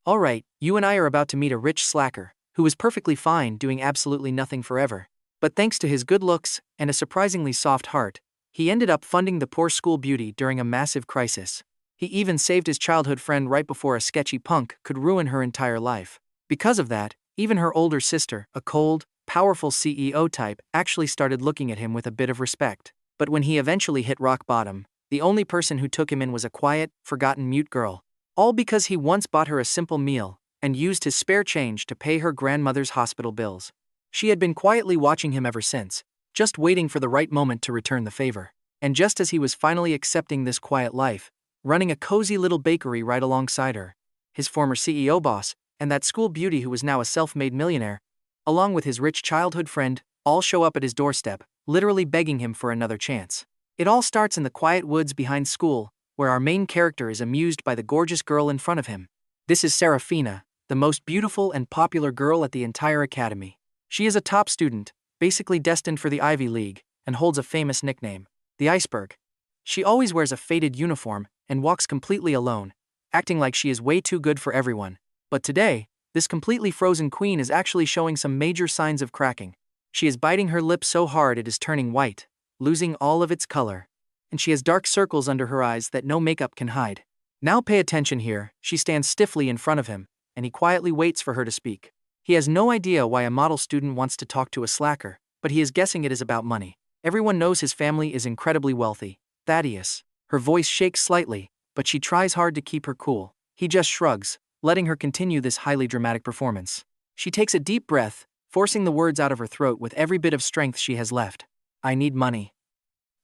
Alright, you and I are about to meet a rich slacker, who was perfectly fine doing absolutely nothing forever. But thanks to his good looks and a surprisingly soft heart, he ended up funding the poor school beauty during a massive crisis. He even saved his childhood friend right before a sketchy punk could ruin her entire life. Because of that, even her older sister, a cold, powerful CEO type, actually started looking at him with a bit of respect. But when he eventually hit rock bottom, the only person who took him in was a quiet, forgotten mute girl. All because he once bought her a simple meal and used his spare change to pay her grandmother's hospital bills. She had been quietly watching him ever since, just waiting for the right moment to return the favor. And just as he was finally accepting this quiet life, running a cozy little bakery right alongside her, his former CEO boss, and that school beauty who was now a self-made millionaire, along with his rich childhood friend, all show up at his doorstep, literally begging him for another chance. It all starts in the quiet woods behind school, where our main character is amused by the gorgeous girl in front of him. This is Serafina, the most beautiful and popular girl at the entire academy. She is a top student, basically destined for the Ivy League, and holds a famous nickname, the Iceberg. She always wears a faded uniform and walks completely alone, acting like she is way too good for everyone. But today, this completely frozen queen is actually showing some major signs of cracking. She is biting her lip so hard it is turning white, losing all of its color. And she has dark circles under her eyes that no makeup can hide. Now pay attention here. She stands stiffly in front of him, and he quietly waits for her to speak. He has no idea why a model student wants to talk to a slacker, but he is guessing it is about money. Everyone knows his family is incredibly wealthy. Thaddeus. Her voice shakes slightly, but she tries hard to keep her cool. He just shrugs, letting her continue this highly dramatic performance. She takes a deep breath, forcing the words out of her throat with every bit of strength she has left. I need money.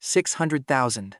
600,000.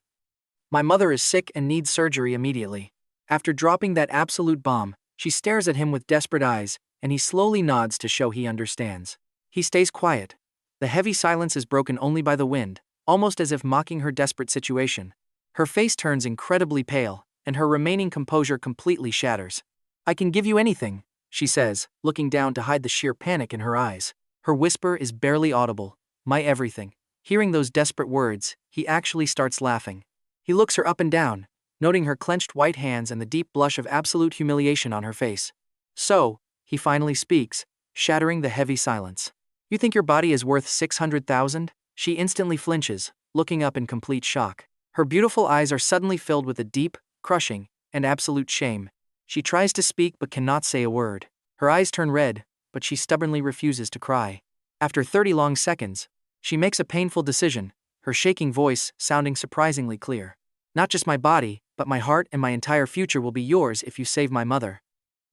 My mother is sick and needs surgery immediately. After dropping that absolute bomb, she stares at him with desperate eyes, and he slowly nods to show he understands. He stays quiet. The heavy silence is broken only by the wind, almost as if mocking her desperate situation. Her face turns incredibly pale, and her remaining composure completely shatters. I can give you anything, she says, looking down to hide the sheer panic in her eyes. Her whisper is barely audible. My everything. Hearing those desperate words, he actually starts laughing. He looks her up and down, noting her clenched white hands and the deep blush of absolute humiliation on her face. So, he finally speaks, shattering the heavy silence. You think your body is worth 600,000? She instantly flinches, looking up in complete shock. Her beautiful eyes are suddenly filled with a deep, crushing, and absolute shame. She tries to speak but cannot say a word. Her eyes turn red, but she stubbornly refuses to cry. After 30 long seconds, she makes a painful decision, her shaking voice sounding surprisingly clear. Not just my body, but my heart and my entire future will be yours if you save my mother.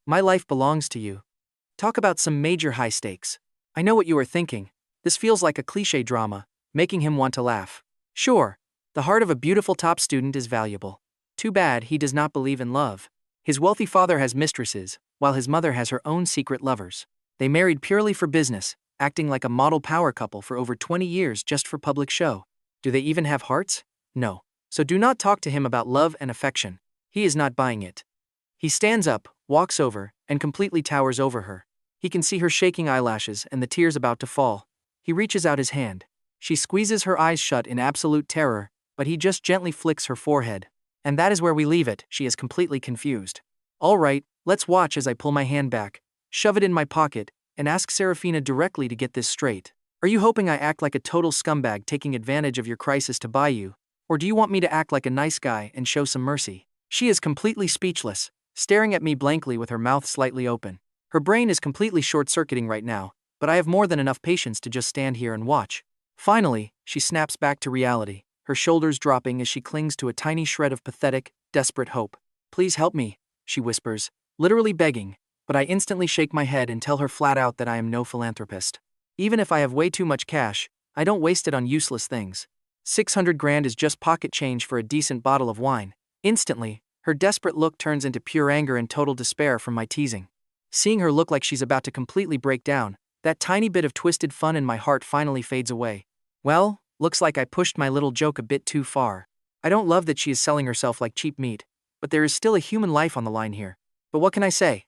My life belongs to you. Talk about some major high stakes. I know what you are thinking. This feels like a cliché drama, making him want to laugh. Sure, the heart of a beautiful top student is valuable. Too bad he does not believe in love. His wealthy father has mistresses, while his mother has her own secret lovers. They married purely for business, acting like a model power couple for over 20 years just for public show. Do they even have hearts? No. So do not talk to him about love and affection. He is not buying it. He stands up, walks over, and completely towers over her. He can see her shaking eyelashes and the tears about to fall. He reaches out his hand. She squeezes her eyes shut in absolute terror, but he just gently flicks her forehead. And that is where we leave it. She is completely confused. All right, let's watch as I pull my hand back, shove it in my pocket, and ask Serafina directly to get this straight. Are you hoping I act like a total scumbag taking advantage of your crisis to buy you? Or do you want me to act like a nice guy and show some mercy? She is completely speechless, staring at me blankly with her mouth slightly open. Her brain is completely short-circuiting right now, but I have more than enough patience to just stand here and watch. Finally, she snaps back to reality, her shoulders dropping as she clings to a tiny shred of pathetic, desperate hope. Please help me, she whispers, literally begging, but I instantly shake my head and tell her flat out that I am no philanthropist. Even if I have way too much cash, I don't waste it on useless things. 600 grand is just pocket change for a decent bottle of wine. Instantly, her desperate look turns into pure anger and total despair from my teasing. Seeing her look like she's about to completely break down, that tiny bit of twisted fun in my heart finally fades away. Well, looks like I pushed my little joke a bit too far. I don't love that she is selling herself like cheap meat, but there is still a human life on the line here. But what can I say?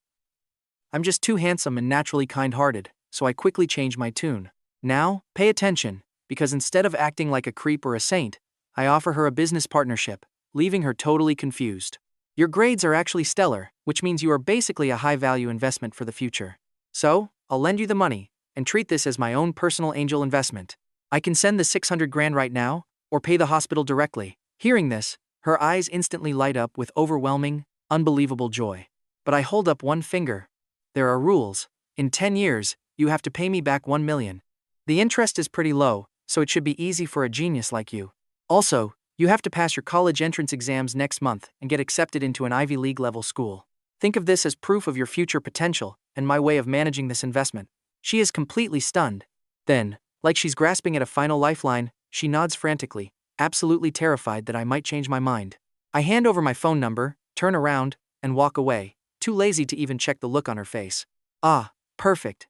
I'm just too handsome and naturally kind-hearted, so I quickly change my tune. Now, pay attention, because instead of acting like a creep or a saint, I offer her a business partnership, leaving her totally confused. Your grades are actually stellar, which means you are basically a high-value investment for the future. So, I'll lend you the money, and treat this as my own personal angel investment. I can send the 600 grand right now, or pay the hospital directly. Hearing this, her eyes instantly light up with overwhelming, unbelievable joy. But I hold up one finger. There are rules. In 10 years, you have to pay me back 1 million. The interest is pretty low, so it should be easy for a genius like you. Also, you have to pass your college entrance exams next month and get accepted into an Ivy League level school. Think of this as proof of your future potential and my way of managing this investment. She is completely stunned. Then, like she's grasping at a final lifeline, she nods frantically, absolutely terrified that I might change my mind. I hand over my phone number, turn around, and walk away, too lazy to even check the look on her face. Ah, perfect.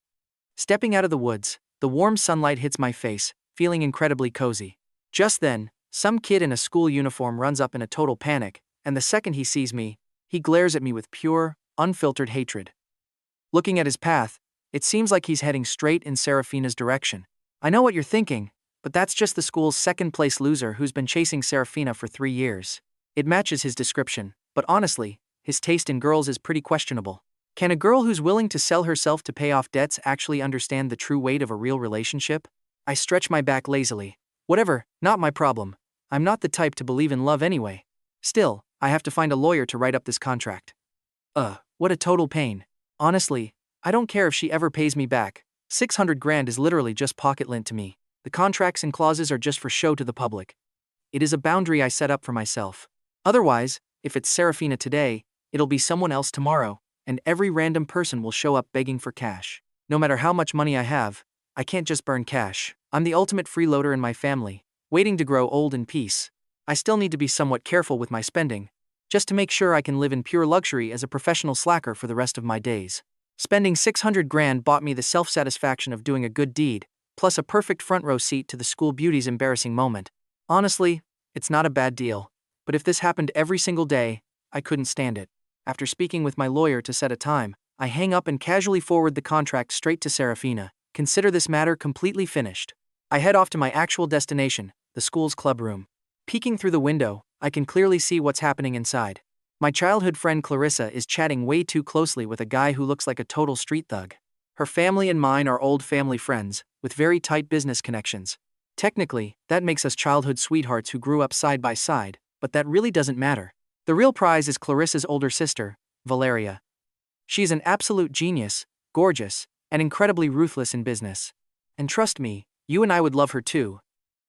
Stepping out of the woods, the warm sunlight hits my face, feeling incredibly cozy. Just then, some kid in a school uniform runs up in a total panic, and the second he sees me, he glares at me with pure, unfiltered hatred. Looking at his path, it seems like he's heading straight in Serafina's direction. I know what you're thinking, but that's just the school's second-place loser who's been chasing Serafina for 3 years. It matches his description, but honestly, his taste in girls is pretty questionable. Can a girl who's willing to sell herself to pay off debts actually understand the true weight of a real relationship? I stretch my back lazily. Whatever, not my problem. I'm not the type to believe in love anyway. Still, I have to find a lawyer to write up this contract. What a total pain. Honestly, I don't care if she ever pays me back. 600 grand is literally just pocket lint to me. The contracts and clauses are just for show to the public. It is a boundary I set up for myself. Otherwise, if it's Serafina today, it'll be someone else tomorrow, and every random person will show up begging for cash. No matter how much money I have, I can't just burn cash. I'm the ultimate freeloader in my family, waiting to grow old in peace. I still need to be somewhat careful with my spending, just to make sure I can live in pure luxury as a professional slacker for the rest of my days. Spending 600 grand bought me the self-satisfaction of doing a good deed, plus a perfect front row seat to the school beauty's embarrassing moment. Honestly, it's not a bad deal, but if this happened every single day, I couldn't stand it. After speaking with my lawyer to set a time, I hang up and casually forward the contract straight to Serafina. Consider this matter completely finished. I head off to my actual destination, the school's clubroom. Peeking through the window, I can clearly see what's happening inside. My childhood friend Clarissa is chatting way too closely with a guy who looks like a total street thug. Her family and mine are old family friends, with very tight business connections. Technically, that makes us childhood sweethearts who grew up side by side, but that really doesn't matter. The real prize is Clarissa's older sister, Valeria. She's an absolute genius, gorgeous, and incredibly ruthless in business. And trust me, you and I would love her too,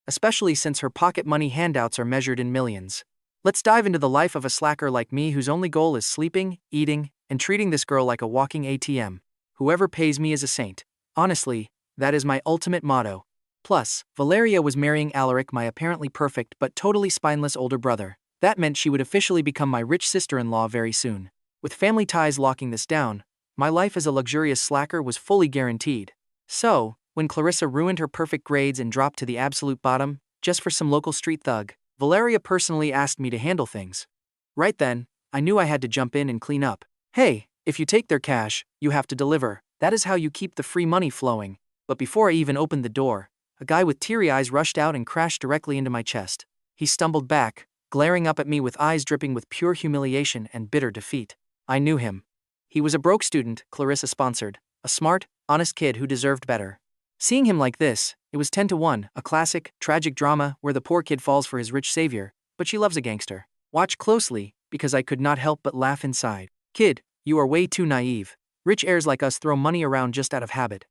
especially since her pocket money handouts are measured in millions. Let's dive into the life of a slacker like me whose only goal is sleeping, eating, and treating this girl like a walking ATM. Whoever pays me is a saint. Honestly, that is my ultimate motto. Plus, Valeria was marrying Alaric, my apparently perfect but totally spineless older brother. That meant she would officially become my rich sister-in-law very soon. With family ties locking this down, my life as a luxurious slacker was fully guaranteed. So, when Clarissa ruined her perfect grades and dropped to the absolute bottom, just for some local street thug, Valeria personally asked me to handle things. Right then, I knew I had to jump in and clean up. Hey, if you take their cash, you have to deliver. That is how you keep the free money flowing. But before I even opened the door, a guy with teary eyes rushed out and crashed directly into my chest. He stumbled back, glaring up at me with eyes dripping with pure humiliation and bitter defeat. I knew him. He was a broke student Clarissa sponsored, a smart, honest kid who deserved better. Seeing him like this, it was 10 to 1, a classic, tragic drama where the poor kid falls for his rich savior, but she loves a gangster. Watch closely, because I could not help but laugh inside. Kid, you are way too naive. Rich heirs like us throw money around just out of habit.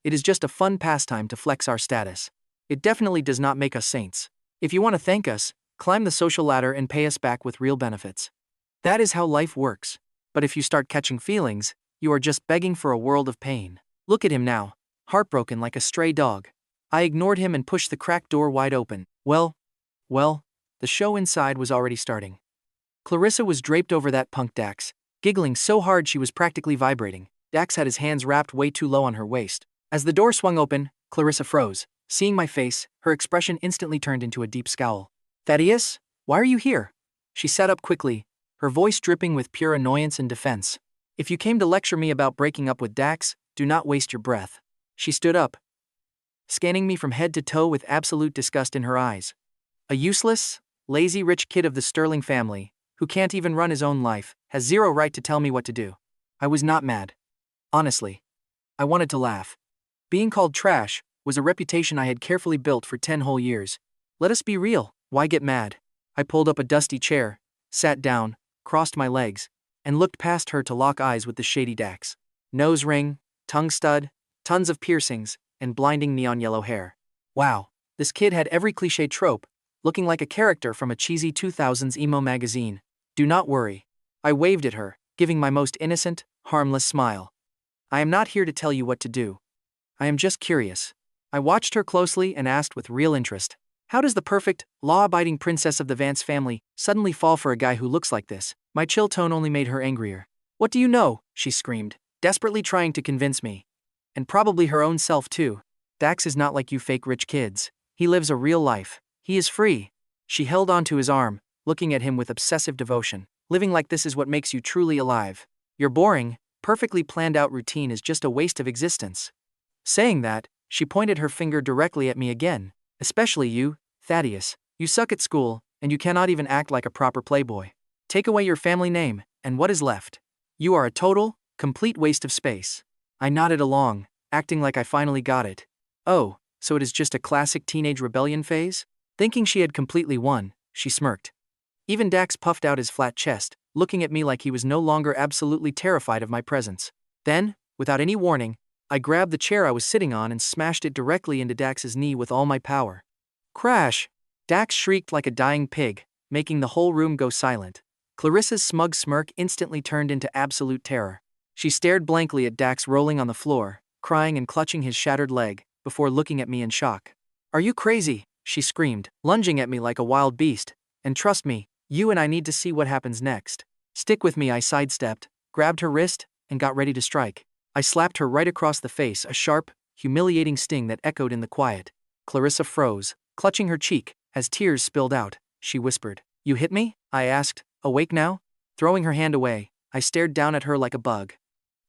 It is just a fun pastime to flex our status. It definitely does not make us saints. If you want to thank us, climb the social ladder and pay us back with real benefits. That is how life works. But if you start catching feelings, you are just begging for a world of pain. Look at him now, heartbroken like a stray dog. I ignored him and pushed the cracked door wide open. Well, the show inside was already starting. Clarissa was draped over that punk Dax, giggling so hard she was practically vibrating. Dax had his hands wrapped way too low on her waist. As the door swung open, Clarissa froze. Seeing my face, her expression instantly turned into a deep scowl. Thaddeus, why are you here? She sat up quickly, her voice dripping with pure annoyance and defense. If you came to lecture me about breaking up with Dax, do not waste your breath. She stood up, scanning me from head to toe with absolute disgust in her eyes. A useless, lazy rich kid of the Sterling family, who can't even run his own life, has zero right to tell me what to do. I was not mad. Honestly. I wanted to laugh. Being called trash was a reputation I had carefully built for 10 whole years. Let us be real, why get mad? I pulled up a dusty chair, sat down, crossed my legs, and looked past her to lock eyes with the shady Dax. Nose ring, tongue stud, tons of piercings, and blinding neon yellow hair. Wow, this kid had every cliché trope, looking like a character from a cheesy 2000s emo magazine. Do not worry. I waved at her, giving my most innocent, harmless smile. I am not here to tell you what to do. I am just curious. I watched her closely and asked with real interest, how does the perfect, law-abiding princess of the Vance family suddenly fall for a guy who looks like this? My chill tone only made her angrier. What do you know? She screamed, desperately trying to convince me. And probably her own self too. Dax is not like you fake rich kids. He lives a real life. He is free. She held onto his arm, looking at him with obsessive devotion. Living like this is what makes you truly alive. Your boring, perfectly planned out routine is just a waste of existence. Saying that, she pointed her finger directly at me again. Especially you, Thaddeus. You suck at school, and you cannot even act like a proper playboy. Take away your family name, and what is left? You are a total, complete waste of space. I nodded along, acting like I finally got it. Oh, so it is just a classic teenage rebellion phase? Thinking she had completely won, she smirked. Even Dax puffed out his flat chest, looking at me like he was no longer absolutely terrified of my presence. Then, without any warning, I grabbed the chair I was sitting on and smashed it directly into Dax's knee with all my power. Crash! Dax shrieked like a dying pig, making the whole room go silent. Clarissa's smug smirk instantly turned into absolute terror. She stared blankly at Dax rolling on the floor, crying and clutching his shattered leg, before looking at me in shock. Are you crazy? She screamed, lunging at me like a wild beast. And trust me, you and I need to see what happens next. Stick with me, I sidestepped, grabbed her wrist, and got ready to strike. I slapped her right across the face, a sharp, humiliating sting that echoed in the quiet. Clarissa froze, clutching her cheek, as tears spilled out. She whispered, "You hit me?" I asked, awake now. Throwing her hand away, I stared down at her like a bug.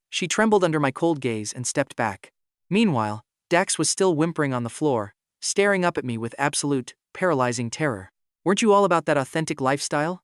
She trembled under my cold gaze and stepped back. Meanwhile, Dax was still whimpering on the floor, staring up at me with absolute, paralyzing terror. Weren't you all about that authentic lifestyle?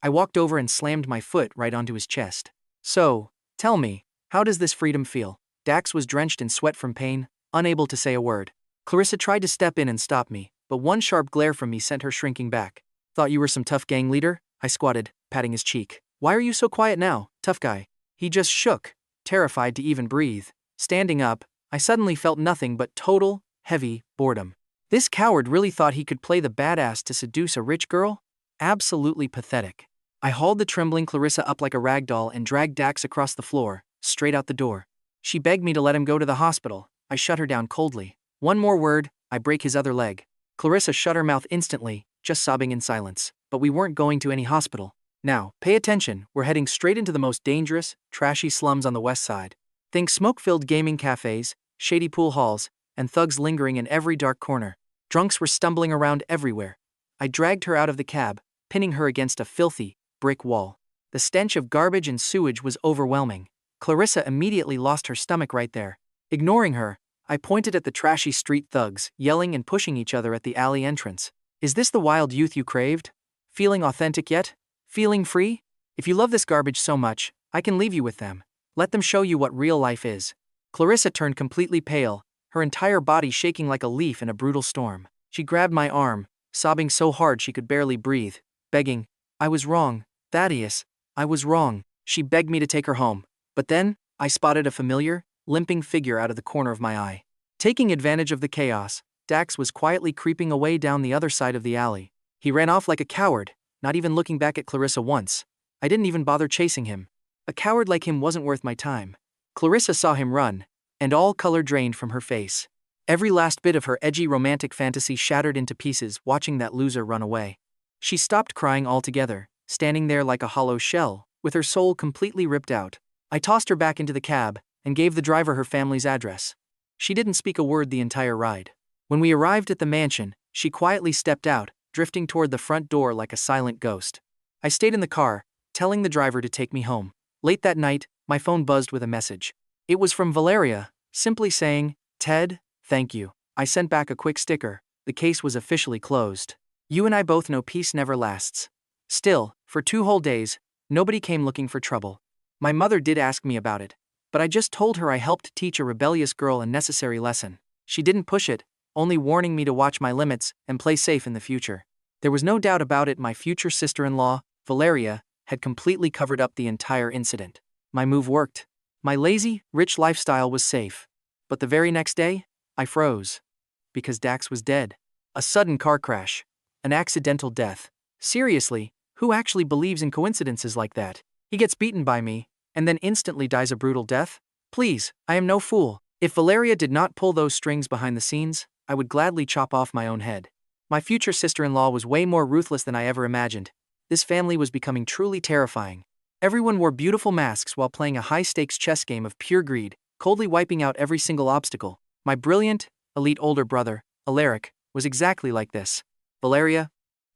I walked over and slammed my foot right onto his chest. So, tell me, how does this freedom feel? Dax was drenched in sweat from pain, unable to say a word. Clarissa tried to step in and stop me, but one sharp glare from me sent her shrinking back. Thought you were some tough gang leader? I squatted, patting his cheek. Why are you so quiet now, tough guy? He just shook, terrified to even breathe. Standing up, I suddenly felt nothing but total, heavy boredom. This coward really thought he could play the badass to seduce a rich girl? Absolutely pathetic. I hauled the trembling Clarissa up like a rag doll and dragged Dax across the floor, straight out the door. She begged me to let him go to the hospital. I shut her down coldly. One more word, I break his other leg. Clarissa shut her mouth instantly, just sobbing in silence. But we weren't going to any hospital. Now, pay attention, we're heading straight into the most dangerous, trashy slums on the west side. Think smoke-filled gaming cafes, shady pool halls, and thugs lingering in every dark corner. Drunks were stumbling around everywhere. I dragged her out of the cab, pinning her against a filthy, brick wall. The stench of garbage and sewage was overwhelming. Clarissa immediately lost her stomach right there. Ignoring her, I pointed at the trashy street thugs, yelling and pushing each other at the alley entrance. Is this the wild youth you craved? Feeling authentic yet? Feeling free? If you love this garbage so much, I can leave you with them. Let them show you what real life is. Clarissa turned completely pale, her entire body shaking like a leaf in a brutal storm. She grabbed my arm, sobbing so hard she could barely breathe, begging, I was wrong, Thaddeus, I was wrong. She begged me to take her home. But then, I spotted a familiar, limping figure out of the corner of my eye. Taking advantage of the chaos, Dax was quietly creeping away down the other side of the alley. He ran off like a coward, not even looking back at Clarissa once. I didn't even bother chasing him. A coward like him wasn't worth my time. Clarissa saw him run, and all color drained from her face. Every last bit of her edgy romantic fantasy shattered into pieces watching that loser run away. She stopped crying altogether, standing there like a hollow shell, with her soul completely ripped out. I tossed her back into the cab, and gave the driver her family's address. She didn't speak a word the entire ride. When we arrived at the mansion, she quietly stepped out, drifting toward the front door like a silent ghost. I stayed in the car, telling the driver to take me home. Late that night, my phone buzzed with a message. It was from Valeria, simply saying, Ted, thank you. I sent back a quick sticker. The case was officially closed. You and I both know peace never lasts. Still, for 2 whole days, nobody came looking for trouble. My mother did ask me about it, but I just told her I helped teach a rebellious girl a necessary lesson. She didn't push it, only warning me to watch my limits and play safe in the future. There was no doubt about it, my future sister-in-law, Valeria, had completely covered up the entire incident. My move worked. My lazy, rich lifestyle was safe. But the very next day, I froze. Because Dax was dead. A sudden car crash. An accidental death. Seriously, who actually believes in coincidences like that? He gets beaten by me, and then instantly dies a brutal death? Please, I am no fool. If Valeria did not pull those strings behind the scenes, I would gladly chop off my own head. My future sister-in-law was way more ruthless than I ever imagined. This family was becoming truly terrifying. Everyone wore beautiful masks while playing a high-stakes chess game of pure greed, coldly wiping out every single obstacle. My brilliant, elite older brother, Alaric, was exactly like this. Valeria,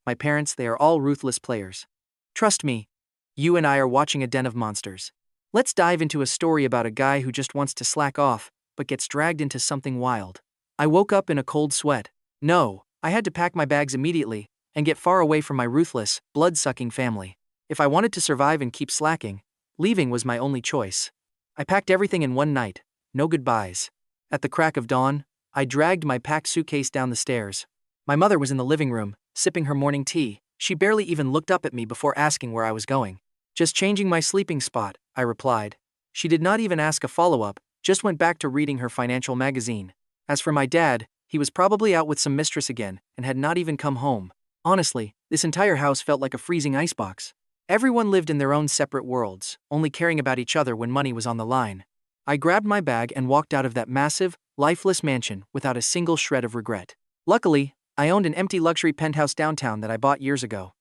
my parents, they are all ruthless players. Trust me, you and I are watching a den of monsters. Let's dive into a story about a guy who just wants to slack off, but gets dragged into something wild. I woke up in a cold sweat. No, I had to pack my bags immediately and get far away from my ruthless, blood-sucking family. If I wanted to survive and keep slacking, leaving was my only choice. I packed everything in one night, no goodbyes. At the crack of dawn, I dragged my packed suitcase down the stairs. My mother was in the living room, sipping her morning tea. She barely even looked up at me before asking where I was going. Just changing my sleeping spot, I replied. She did not even ask a follow-up, just went back to reading her financial magazine. As for my dad, he was probably out with some mistress again and had not even come home. Honestly, this entire house felt like a freezing icebox. Everyone lived in their own separate worlds, only caring about each other when money was on the line. I grabbed my bag and walked out of that massive, lifeless mansion without a single shred of regret. Luckily, I owned an empty luxury penthouse downtown that I bought years ago.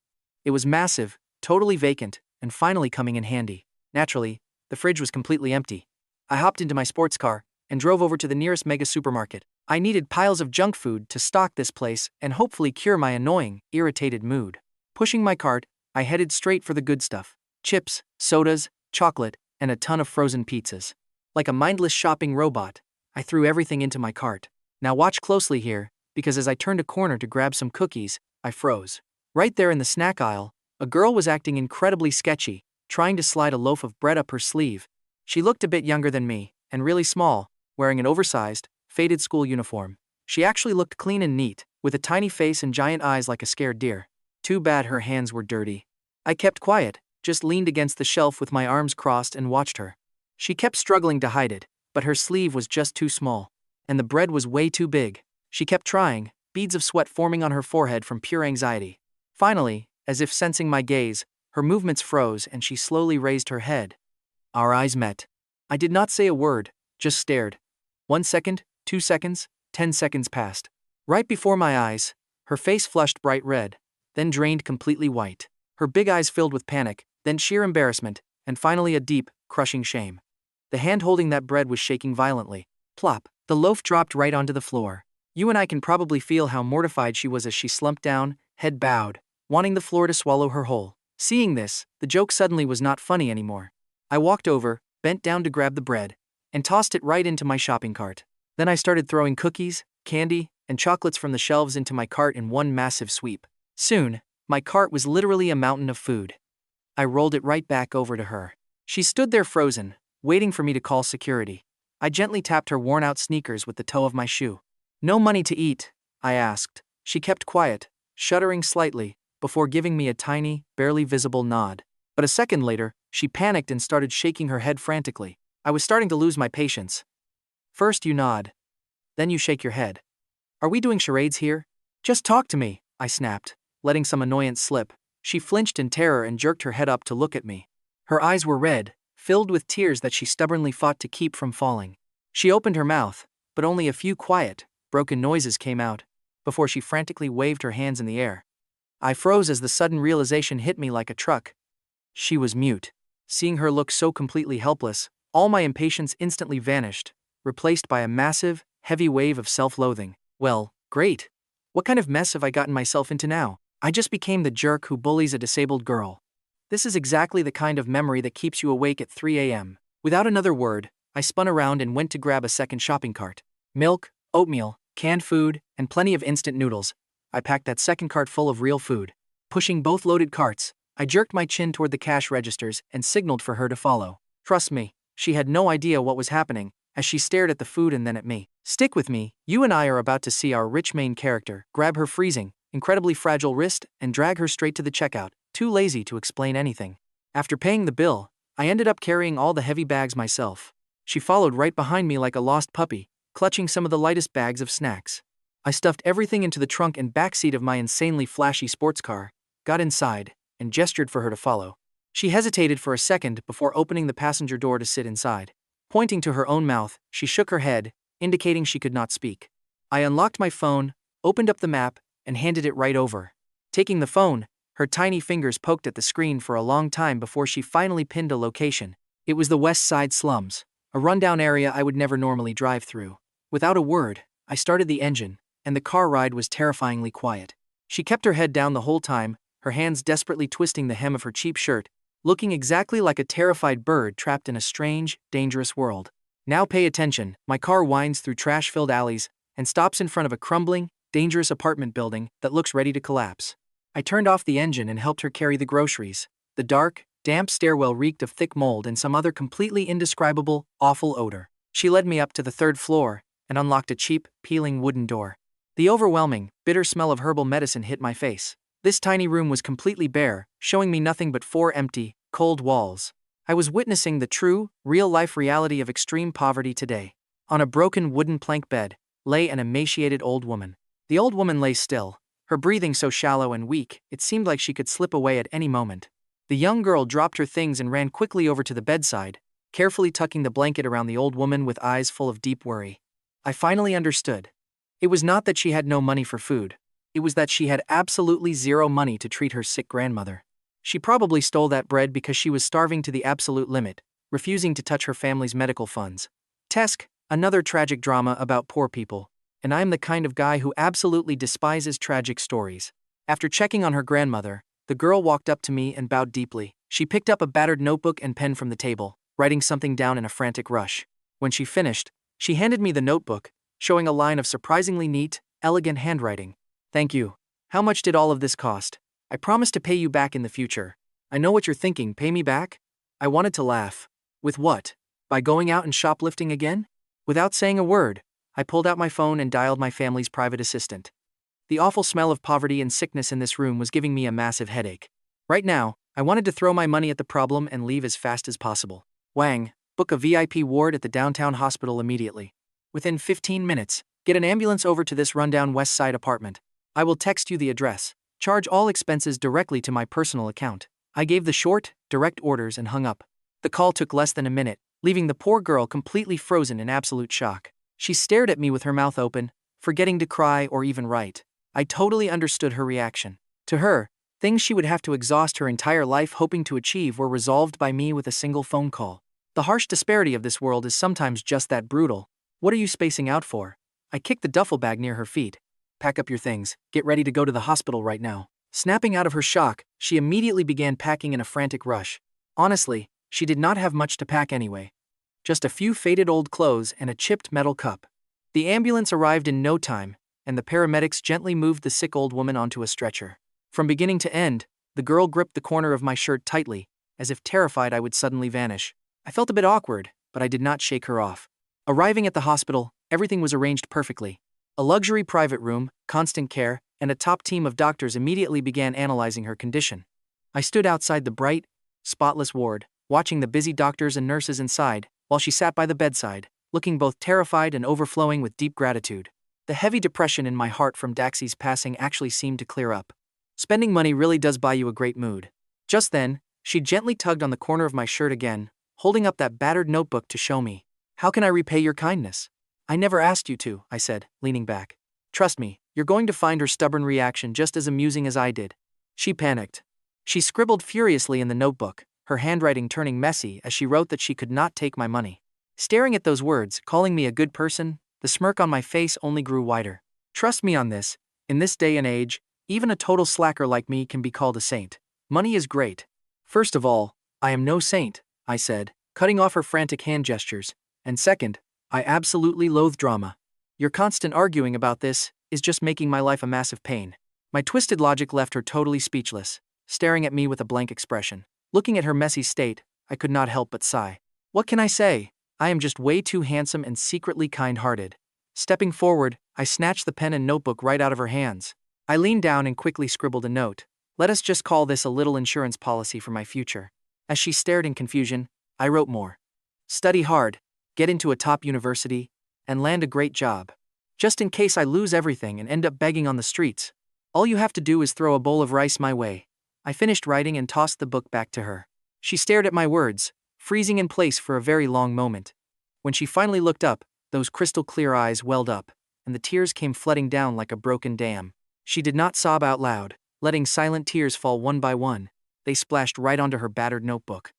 It was massive, totally vacant, and finally coming in handy. Naturally, the fridge was completely empty. I hopped into my sports car and drove over to the nearest mega supermarket. I needed piles of junk food to stock this place and hopefully cure my annoying, irritated mood. Pushing my cart, I headed straight for the good stuff. Chips, sodas, chocolate, and a ton of frozen pizzas. Like a mindless shopping robot, I threw everything into my cart. Now watch closely here, because as I turned a corner to grab some cookies, I froze. Right there in the snack aisle, a girl was acting incredibly sketchy, trying to slide a loaf of bread up her sleeve. She looked a bit younger than me, and really small, wearing an oversized, faded school uniform. She actually looked clean and neat, with a tiny face and giant eyes like a scared deer. Too bad her hands were dirty. I kept quiet, just leaned against the shelf with my arms crossed and watched her. She kept struggling to hide it, but her sleeve was just too small, and the bread was way too big. She kept trying, beads of sweat forming on her forehead from pure anxiety. Finally, as if sensing my gaze, her movements froze and she slowly raised her head. Our eyes met. I did not say a word, just stared. 1 second, 2 seconds, 10 seconds passed. Right before my eyes, her face flushed bright red, then drained completely white. Her big eyes filled with panic, then sheer embarrassment, and finally a deep, crushing shame. The hand holding that bread was shaking violently. Plop, the loaf dropped right onto the floor. You and I can probably feel how mortified she was as she slumped down, head bowed, wanting the floor to swallow her whole. Seeing this, the joke suddenly was not funny anymore. I walked over, bent down to grab the bread, and tossed it right into my shopping cart. Then I started throwing cookies, candy, and chocolates from the shelves into my cart in one massive sweep. Soon, my cart was literally a mountain of food. I rolled it right back over to her. She stood there frozen, waiting for me to call security. I gently tapped her worn-out sneakers with the toe of my shoe. No money to eat, I asked. She kept quiet, shuddering slightly, before giving me a tiny, barely visible nod. But a second later, she panicked and started shaking her head frantically. I was starting to lose my patience. First you nod. Then you shake your head. Are we doing charades here? Just talk to me, I snapped, letting some annoyance slip. She flinched in terror and jerked her head up to look at me. Her eyes were red, filled with tears that she stubbornly fought to keep from falling. She opened her mouth, but only a few quiet, broken noises came out, before she frantically waved her hands in the air. I froze as the sudden realization hit me like a truck. She was mute. Seeing her look so completely helpless, all my impatience instantly vanished, replaced by a massive, heavy wave of self-loathing. Well, great. What kind of mess have I gotten myself into now? I just became the jerk who bullies a disabled girl. This is exactly the kind of memory that keeps you awake at 3 a.m. Without another word, I spun around and went to grab a second shopping cart. Milk, oatmeal, canned food, and plenty of instant noodles. I packed that second cart full of real food. Pushing both loaded carts, I jerked my chin toward the cash registers and signaled for her to follow. Trust me, she had no idea what was happening, as she stared at the food and then at me. Stick with me, you and I are about to see our rich main character grab her freezing, incredibly fragile wrist and drag her straight to the checkout, too lazy to explain anything. After paying the bill, I ended up carrying all the heavy bags myself. She followed right behind me like a lost puppy, clutching some of the lightest bags of snacks. I stuffed everything into the trunk and backseat of my insanely flashy sports car, got inside, and gestured for her to follow. She hesitated for a second before opening the passenger door to sit inside. Pointing to her own mouth, she shook her head, indicating she could not speak. I unlocked my phone, opened up the map, and handed it right over. Taking the phone, her tiny fingers poked at the screen for a long time before she finally pinned a location. It was the West Side slums, a rundown area I would never normally drive through. Without a word, I started the engine, and the car ride was terrifyingly quiet. She kept her head down the whole time, her hands desperately twisting the hem of her cheap shirt, looking exactly like a terrified bird trapped in a strange, dangerous world. Now pay attention, my car winds through trash-filled alleys and stops in front of a crumbling, dangerous apartment building that looks ready to collapse. I turned off the engine and helped her carry the groceries. The dark, damp stairwell reeked of thick mold and some other completely indescribable, awful odor. She led me up to the third floor and unlocked a cheap, peeling wooden door. The overwhelming, bitter smell of herbal medicine hit my face. This tiny room was completely bare, showing me nothing but 4 empty, cold walls. I was witnessing the true, real-life reality of extreme poverty today. On a broken wooden plank bed lay an emaciated old woman. The old woman lay still, her breathing so shallow and weak, it seemed like she could slip away at any moment. The young girl dropped her things and ran quickly over to the bedside, carefully tucking the blanket around the old woman with eyes full of deep worry. I finally understood. It was not that she had no money for food. It was that she had absolutely zero money to treat her sick grandmother. She probably stole that bread because she was starving to the absolute limit, refusing to touch her family's medical funds. Tesk, another tragic drama about poor people. And I am the kind of guy who absolutely despises tragic stories. After checking on her grandmother, the girl walked up to me and bowed deeply. She picked up a battered notebook and pen from the table, writing something down in a frantic rush. When she finished, she handed me the notebook, showing a line of surprisingly neat, elegant handwriting. Thank you. How much did all of this cost? I promise to pay you back in the future. I know what you're thinking, pay me back? I wanted to laugh. With what? By going out and shoplifting again? Without saying a word, I pulled out my phone and dialed my family's private assistant. The awful smell of poverty and sickness in this room was giving me a massive headache. Right now, I wanted to throw my money at the problem and leave as fast as possible. Wang, book a VIP ward at the downtown hospital immediately. Within 15 minutes, get an ambulance over to this rundown West Side apartment. I will text you the address. Charge all expenses directly to my personal account. I gave the short, direct orders and hung up. The call took less than a minute, leaving the poor girl completely frozen in absolute shock. She stared at me with her mouth open, forgetting to cry or even write. I totally understood her reaction. To her, things she would have to exhaust her entire life hoping to achieve were resolved by me with a single phone call. The harsh disparity of this world is sometimes just that brutal. What are you spacing out for? I kicked the duffel bag near her feet. Pack up your things, get ready to go to the hospital right now. Snapping out of her shock, she immediately began packing in a frantic rush. Honestly, she did not have much to pack anyway. Just a few faded old clothes and a chipped metal cup. The ambulance arrived in no time, and the paramedics gently moved the sick old woman onto a stretcher. From beginning to end, the girl gripped the corner of my shirt tightly, as if terrified I would suddenly vanish. I felt a bit awkward, but I did not shake her off. Arriving at the hospital, everything was arranged perfectly. A luxury private room, constant care, and a top team of doctors immediately began analyzing her condition. I stood outside the bright, spotless ward, watching the busy doctors and nurses inside, while she sat by the bedside, looking both terrified and overflowing with deep gratitude. The heavy depression in my heart from Daxie's passing actually seemed to clear up. Spending money really does buy you a great mood. Just then, she gently tugged on the corner of my shirt again, holding up that battered notebook to show me. How can I repay your kindness? I never asked you to, I said, leaning back. Trust me, you're going to find her stubborn reaction just as amusing as I did. She panicked. She scribbled furiously in the notebook, her handwriting turning messy as she wrote that she could not take my money. Staring at those words, calling me a good person, the smirk on my face only grew wider. Trust me on this, in this day and age, even a total slacker like me can be called a saint. Money is great. First of all, I am no saint, I said, cutting off her frantic hand gestures. And second, I absolutely loathe drama. Your constant arguing about this is just making my life a massive pain. My twisted logic left her totally speechless. staring at me with a blank expression. Looking at her messy state, I could not help but sigh. What can I say? I am just way too handsome and secretly kind-hearted. Stepping forward, I snatched the pen and notebook right out of her hands. I leaned down and quickly scribbled a note. Let us just call this a little insurance policy for my future. As she stared in confusion, I wrote more. Study hard, get into a top university, and land a great job. Just in case I lose everything and end up begging on the streets. All you have to do is throw a bowl of rice my way. I finished writing and tossed the book back to her. She stared at my words, freezing in place for a very long moment. When she finally looked up, those crystal-clear eyes welled up, and the tears came flooding down like a broken dam. She did not sob out loud, letting silent tears fall one by one. They splashed right onto her battered notebook.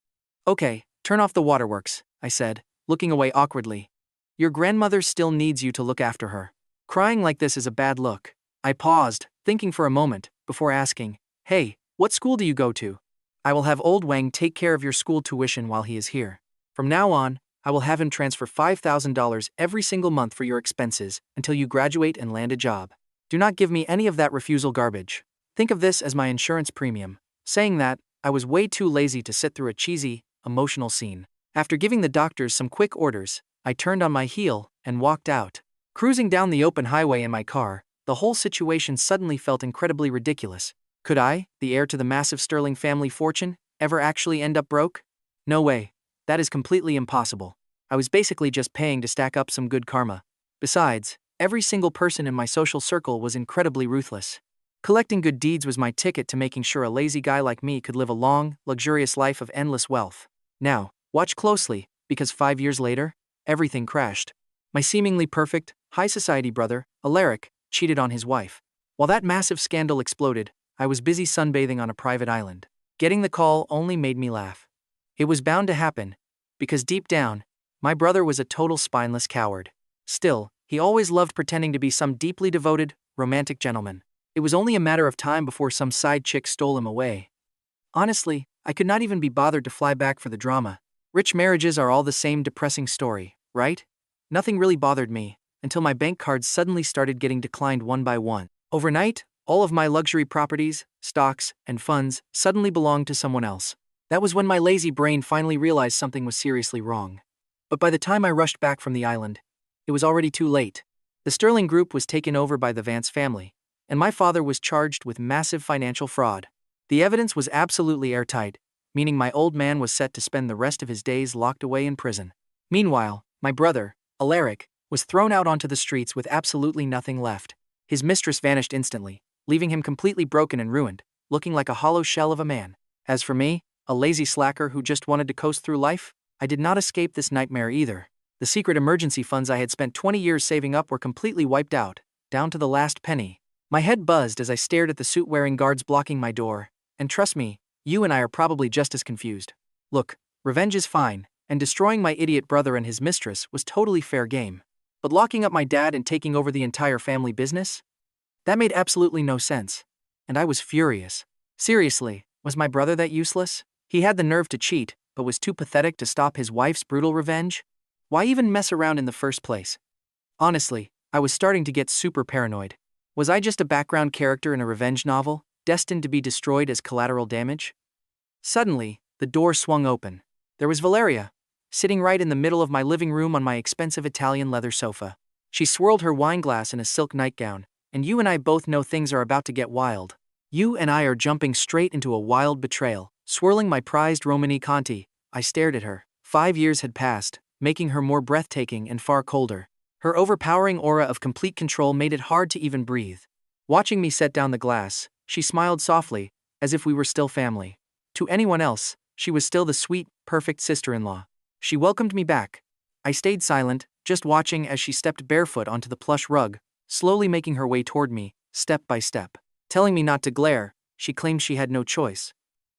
Okay, turn off the waterworks, I said, looking away awkwardly. Your grandmother still needs you to look after her. Crying like this is a bad look. I paused, thinking for a moment, before asking, Hey, what school do you go to? I will have old Wang take care of your school tuition while he is here. From now on, I will have him transfer $5,000 every single month for your expenses until you graduate and land a job. Do not give me any of that refusal garbage. Think of this as my insurance premium. Saying that, I was way too lazy to sit through a cheesy, emotional scene. After giving the doctors some quick orders, I turned on my heel and walked out. Cruising down the open highway in my car, the whole situation suddenly felt incredibly ridiculous. Could I, the heir to the massive Sterling family fortune, ever actually end up broke? No way. That is completely impossible. I was basically just paying to stack up some good karma. Besides, every single person in my social circle was incredibly ruthless. Collecting good deeds was my ticket to making sure a lazy guy like me could live a long, luxurious life of endless wealth. Now, watch closely, because 5 years later, everything crashed. My seemingly perfect, high society brother, Elara, cheated on his wife. While that massive scandal exploded, I was busy sunbathing on a private island. Getting the call only made me laugh. It was bound to happen, because deep down, my brother was a total spineless coward. Still, he always loved pretending to be some deeply devoted, romantic gentleman. It was only a matter of time before some side chick stole him away. Honestly, I could not even be bothered to fly back for the drama. Rich marriages are all the same depressing story, right? Nothing really bothered me, until my bank cards suddenly started getting declined one by one. Overnight, all of my luxury properties, stocks, and funds suddenly belonged to someone else. That was when my lazy brain finally realized something was seriously wrong. But by the time I rushed back from the island, it was already too late. The Sterling Group was taken over by the Vance family, and my father was charged with massive financial fraud. The evidence was absolutely airtight, meaning my old man was set to spend the rest of his days locked away in prison. Meanwhile, my brother, Elara, was thrown out onto the streets with absolutely nothing left. His mistress vanished instantly, leaving him completely broken and ruined, looking like a hollow shell of a man. As for me, a lazy slacker who just wanted to coast through life, I did not escape this nightmare either. The secret emergency funds I had spent 20 years saving up were completely wiped out, down to the last penny. My head buzzed as I stared at the suit-wearing guards blocking my door, and trust me, you and I are probably just as confused. Look, revenge is fine, and destroying my idiot brother and his mistress was totally fair game. But locking up my dad and taking over the entire family business? That made absolutely no sense. And I was furious. Seriously, was my brother that useless? He had the nerve to cheat, but was too pathetic to stop his wife's brutal revenge? Why even mess around in the first place? Honestly, I was starting to get super paranoid. Was I just a background character in a revenge novel, destined to be destroyed as collateral damage? Suddenly, the door swung open. There was Valeria, sitting right in the middle of my living room on my expensive Italian leather sofa. She swirled her wine glass in a silk nightgown, and you and I both know things are about to get wild. You and I are jumping straight into a wild betrayal. Swirling my prized Romani Conti, I stared at her. 5 years had passed, making her more breathtaking and far colder. Her overpowering aura of complete control made it hard to even breathe. Watching me set down the glass, she smiled softly, as if we were still family. To anyone else, she was still the sweet, perfect sister-in-law. She welcomed me back. I stayed silent, just watching as she stepped barefoot onto the plush rug, slowly making her way toward me, step by step. Telling me not to glare, she claimed she had no choice.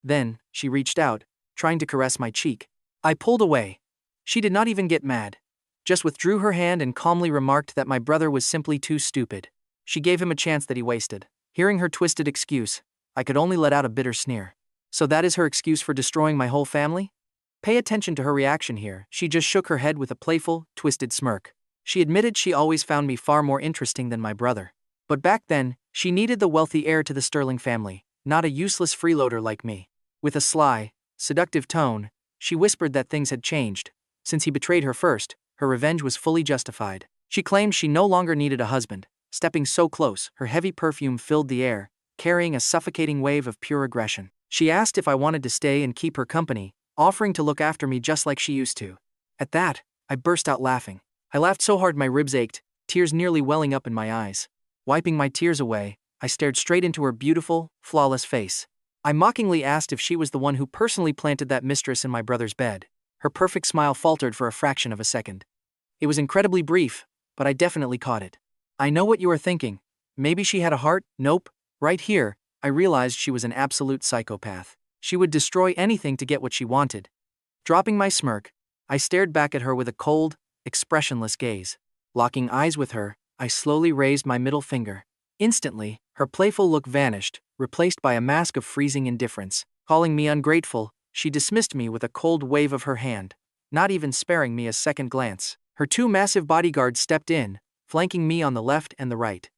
Then, she reached out, trying to caress my cheek. I pulled away. She did not even get mad. Just withdrew her hand and calmly remarked that my brother was simply too stupid. She gave him a chance that he wasted. Hearing her twisted excuse, I could only let out a bitter sneer. So that is her excuse for destroying my whole family? Pay attention to her reaction here. She just shook her head with a playful, twisted smirk. She admitted she always found me far more interesting than my brother. But back then, she needed the wealthy heir to the Sterling family, not a useless freeloader like me. With a sly, seductive tone, she whispered that things had changed. Since he betrayed her first, her revenge was fully justified. She claimed she no longer needed a husband. Stepping so close, her heavy perfume filled the air, carrying a suffocating wave of pure aggression. She asked if I wanted to stay and keep her company, offering to look after me just like she used to. At that, I burst out laughing. I laughed so hard my ribs ached, tears nearly welling up in my eyes. Wiping my tears away, I stared straight into her beautiful, flawless face. I mockingly asked if she was the one who personally planted that mistress in my brother's bed. Her perfect smile faltered for a fraction of a second. It was incredibly brief, but I definitely caught it. I know what you are thinking. Maybe she had a heart? Nope. Right here, I realized she was an absolute psychopath. She would destroy anything to get what she wanted. Dropping my smirk, I stared back at her with a cold, expressionless gaze. Locking eyes with her, I slowly raised my middle finger. Instantly, her playful look vanished, replaced by a mask of freezing indifference. Calling me ungrateful, she dismissed me with a cold wave of her hand, not even sparing me a second glance. Her two massive bodyguards stepped in, flanking me on the left and the right.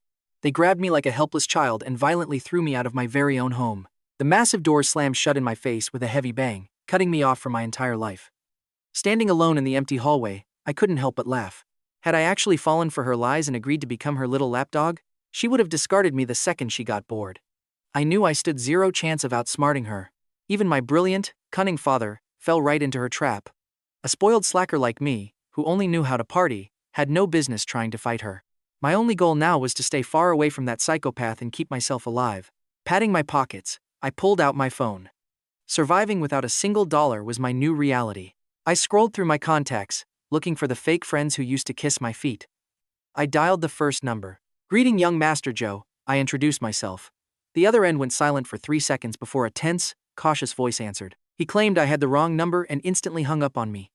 They grabbed me like a helpless child and violently threw me out of my very own home. The massive doors slammed shut in my face with a heavy bang, cutting me off from my entire life. Standing alone in the empty hallway, I couldn't help but laugh. Had I actually fallen for her lies and agreed to become her little lapdog, she would have discarded me the second she got bored. I knew I stood zero chance of outsmarting her. Even my brilliant, cunning father fell right into her trap. A spoiled slacker like me, who only knew how to party, had no business trying to fight her. My only goal now was to stay far away from that psychopath and keep myself alive. Patting my pockets, I pulled out my phone. Surviving without a single dollar was my new reality. I scrolled through my contacts, looking for the fake friends who used to kiss my feet. I dialed the first number. "Greeting, young Master Joe," I introduced myself. The other end went silent for 3 seconds before a tense, cautious voice answered. He claimed I had the wrong number and instantly hung up on me.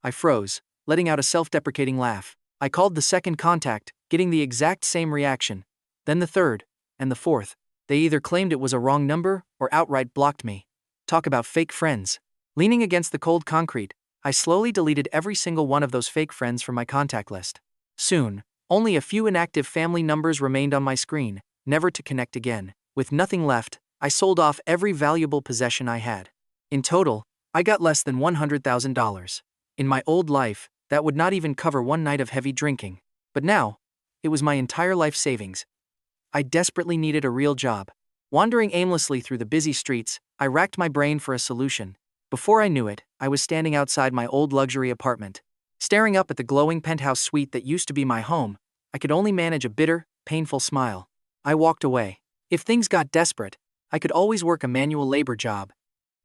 I froze, letting out a self-deprecating laugh. I called the second contact, getting the exact same reaction. Then the third, and the fourth. They either claimed it was a wrong number or outright blocked me. Talk about fake friends. Leaning against the cold concrete, I slowly deleted every single one of those fake friends from my contact list. Soon, only a few inactive family numbers remained on my screen, never to connect again. With nothing left, I sold off every valuable possession I had. In total, I got less than $100,000. In my old life, that would not even cover one night of heavy drinking. But now, it was my entire life savings. I desperately needed a real job. Wandering aimlessly through the busy streets, I racked my brain for a solution. Before I knew it, I was standing outside my old luxury apartment. Staring up at the glowing penthouse suite that used to be my home, I could only manage a bitter, painful smile. I walked away. If things got desperate, I could always work a manual labor job.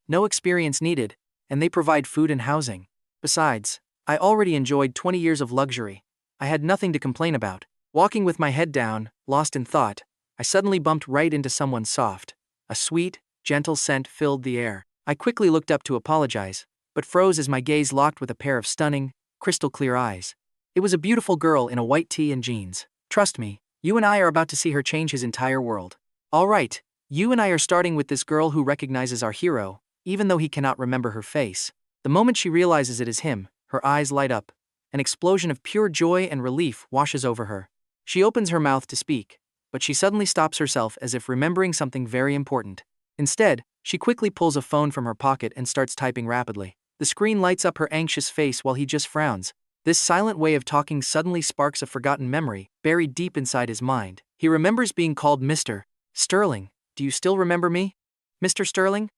No experience needed, and they provide food and housing. Besides, I already enjoyed 20 years of luxury. I had nothing to complain about. Walking with my head down, lost in thought, I suddenly bumped right into someone soft. A sweet, gentle scent filled the air. I quickly looked up to apologize, but froze as my gaze locked with a pair of stunning, crystal-clear eyes. It was a beautiful girl in a white tee and jeans. "Trust me, you and I are about to see her change his entire world." "All right, you and I are starting with this girl who recognizes our hero, even though he cannot remember her face. The moment she realizes it is him, her eyes light up. An explosion of pure joy and relief washes over her. She opens her mouth to speak, but she suddenly stops herself as if remembering something very important. Instead, she quickly pulls a phone from her pocket and starts typing rapidly. The screen lights up her anxious face while he just frowns. This silent way of talking suddenly sparks a forgotten memory, buried deep inside his mind. He remembers being called Mr. Sterling. "Do you still remember me, Mr. Sterling?"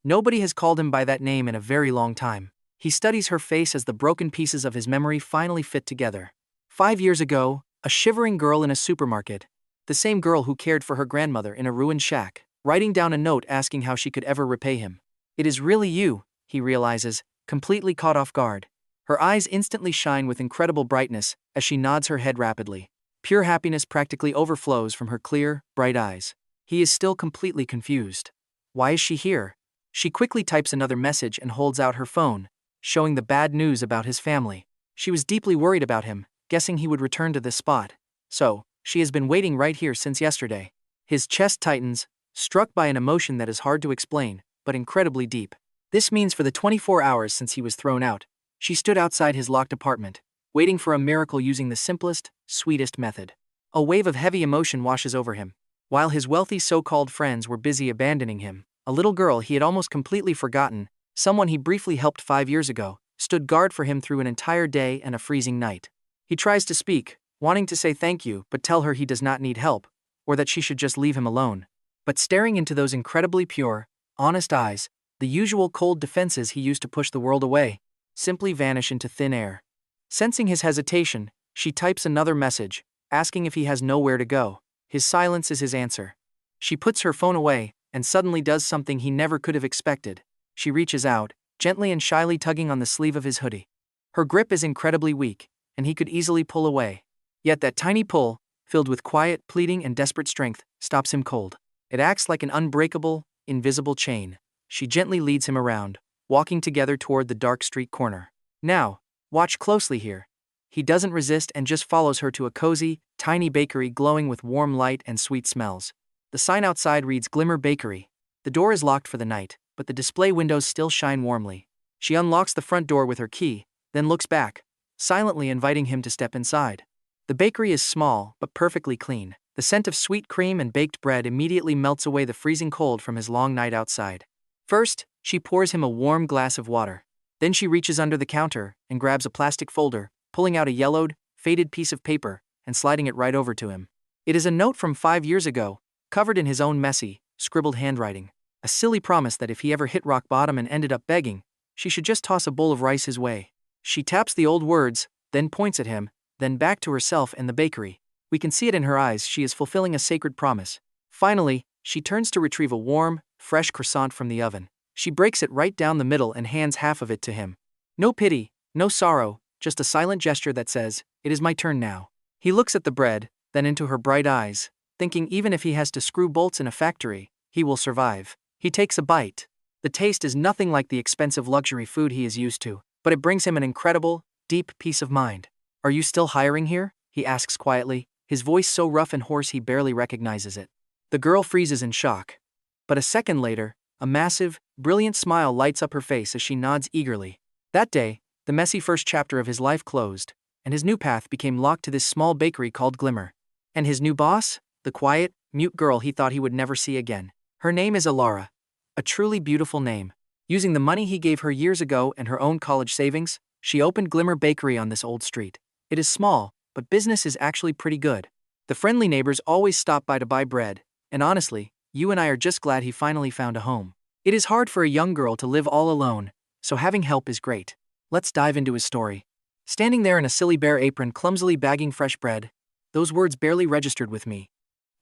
Nobody has called him by that name in a very long time. He studies her face as the broken pieces of his memory finally fit together. 5 years ago, a shivering girl in a supermarket. The same girl who cared for her grandmother in a ruined shack, writing down a note asking how she could ever repay him. It is really you, he realizes, completely caught off guard. Her eyes instantly shine with incredible brightness as she nods her head rapidly. Pure happiness practically overflows from her clear, bright eyes. He is still completely confused. Why is she here? She quickly types another message and holds out her phone, showing the bad news about his family. She was deeply worried about him, guessing he would return to this spot. So, she has been waiting right here since yesterday. His chest tightens, struck by an emotion that is hard to explain, but incredibly deep. This means for the 24 hours since he was thrown out, she stood outside his locked apartment, waiting for a miracle using the simplest, sweetest method. A wave of heavy emotion washes over him. While his wealthy so-called friends were busy abandoning him, a little girl he had almost completely forgotten, someone he briefly helped 5 years ago, stood guard for him through an entire day and a freezing night. He tries to speak, wanting to say thank you but tell her he does not need help, or that she should just leave him alone. But staring into those incredibly pure, honest eyes, the usual cold defenses he used to push the world away simply vanish into thin air. Sensing his hesitation, she types another message, asking if he has nowhere to go. His silence is his answer. She puts her phone away, and suddenly does something he never could have expected. She reaches out, gently and shyly tugging on the sleeve of his hoodie. Her grip is incredibly weak, and he could easily pull away. Yet that tiny pull, filled with quiet, pleading and desperate strength, stops him cold. It acts like an unbreakable, invisible chain. She gently leads him around, walking together toward the dark street corner. Now, watch closely here. He doesn't resist and just follows her to a cozy, tiny bakery glowing with warm light and sweet smells. The sign outside reads Glimmer Bakery. The door is locked for the night, but the display windows still shine warmly. She unlocks the front door with her key, then looks back, silently inviting him to step inside. The bakery is small, but perfectly clean. The scent of sweet cream and baked bread immediately melts away the freezing cold from his long night outside. First, she pours him a warm glass of water. Then she reaches under the counter and grabs a plastic folder, pulling out a yellowed, faded piece of paper and sliding it right over to him. It is a note from 5 years ago, covered in his own messy, scribbled handwriting. A silly promise that if he ever hit rock bottom and ended up begging, she should just toss a bowl of rice his way. She taps the old words, then points at him, then back to herself and the bakery. We can see it in her eyes, she is fulfilling a sacred promise. Finally, she turns to retrieve a warm, fresh croissant from the oven. She breaks it right down the middle and hands half of it to him. No pity, no sorrow, just a silent gesture that says, "It is my turn now." He looks at the bread, then into her bright eyes, thinking even if he has to screw bolts in a factory, he will survive. He takes a bite. The taste is nothing like the expensive luxury food he is used to, but it brings him an incredible, deep peace of mind. "Are you still hiring here?" he asks quietly, his voice so rough and hoarse he barely recognizes it. The girl freezes in shock. But a second later, a massive, brilliant smile lights up her face as she nods eagerly. That day, the messy first chapter of his life closed, and his new path became locked to this small bakery called Glimmer. And his new boss? The quiet, mute girl he thought he would never see again. Her name is Elara. A truly beautiful name. Using the money he gave her years ago and her own college savings, she opened Glimmer Bakery on this old street. It is small, but business is actually pretty good. The friendly neighbors always stop by to buy bread, and honestly, you and I are just glad he finally found a home. It is hard for a young girl to live all alone, so having help is great. Let's dive into his story. Standing there in a silly bare apron clumsily bagging fresh bread, those words barely registered with me.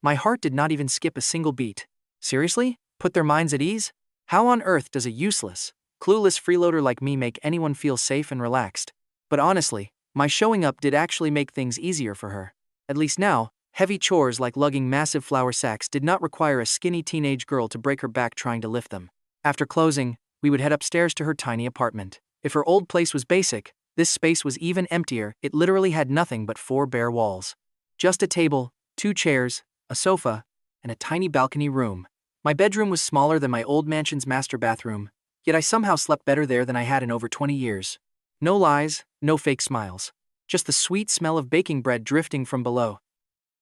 My heart did not even skip a single beat. Seriously? Put their minds at ease? How on earth does a useless, clueless freeloader like me make anyone feel safe and relaxed? But honestly, my showing up did actually make things easier for her. At least now, heavy chores like lugging massive flour sacks did not require a skinny teenage girl to break her back trying to lift them. After closing, we would head upstairs to her tiny apartment. If her old place was basic, this space was even emptier. It literally had nothing but 4 bare walls. Just a table, 2 chairs, a sofa, and a tiny balcony room. My bedroom was smaller than my old mansion's master bathroom, yet I somehow slept better there than I had in over 20 years. No lies, no fake smiles. Just the sweet smell of baking bread drifting from below.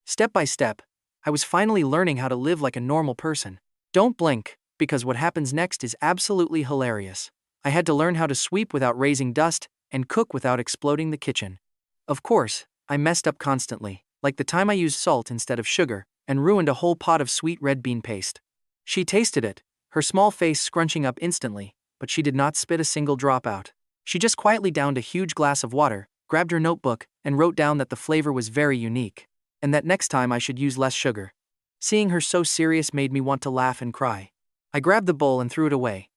Step by step, I was finally learning how to live like a normal person. Don't blink, because what happens next is absolutely hilarious. I had to learn how to sweep without raising dust and cook without exploding the kitchen. Of course, I messed up constantly, like the time I used salt instead of sugar and ruined a whole pot of sweet red bean paste. She tasted it, her small face scrunching up instantly, but she did not spit a single drop out. She just quietly downed a huge glass of water, grabbed her notebook, and wrote down that the flavor was very unique, and that next time I should use less sugar. Seeing her so serious made me want to laugh and cry. I grabbed the bowl and threw it away.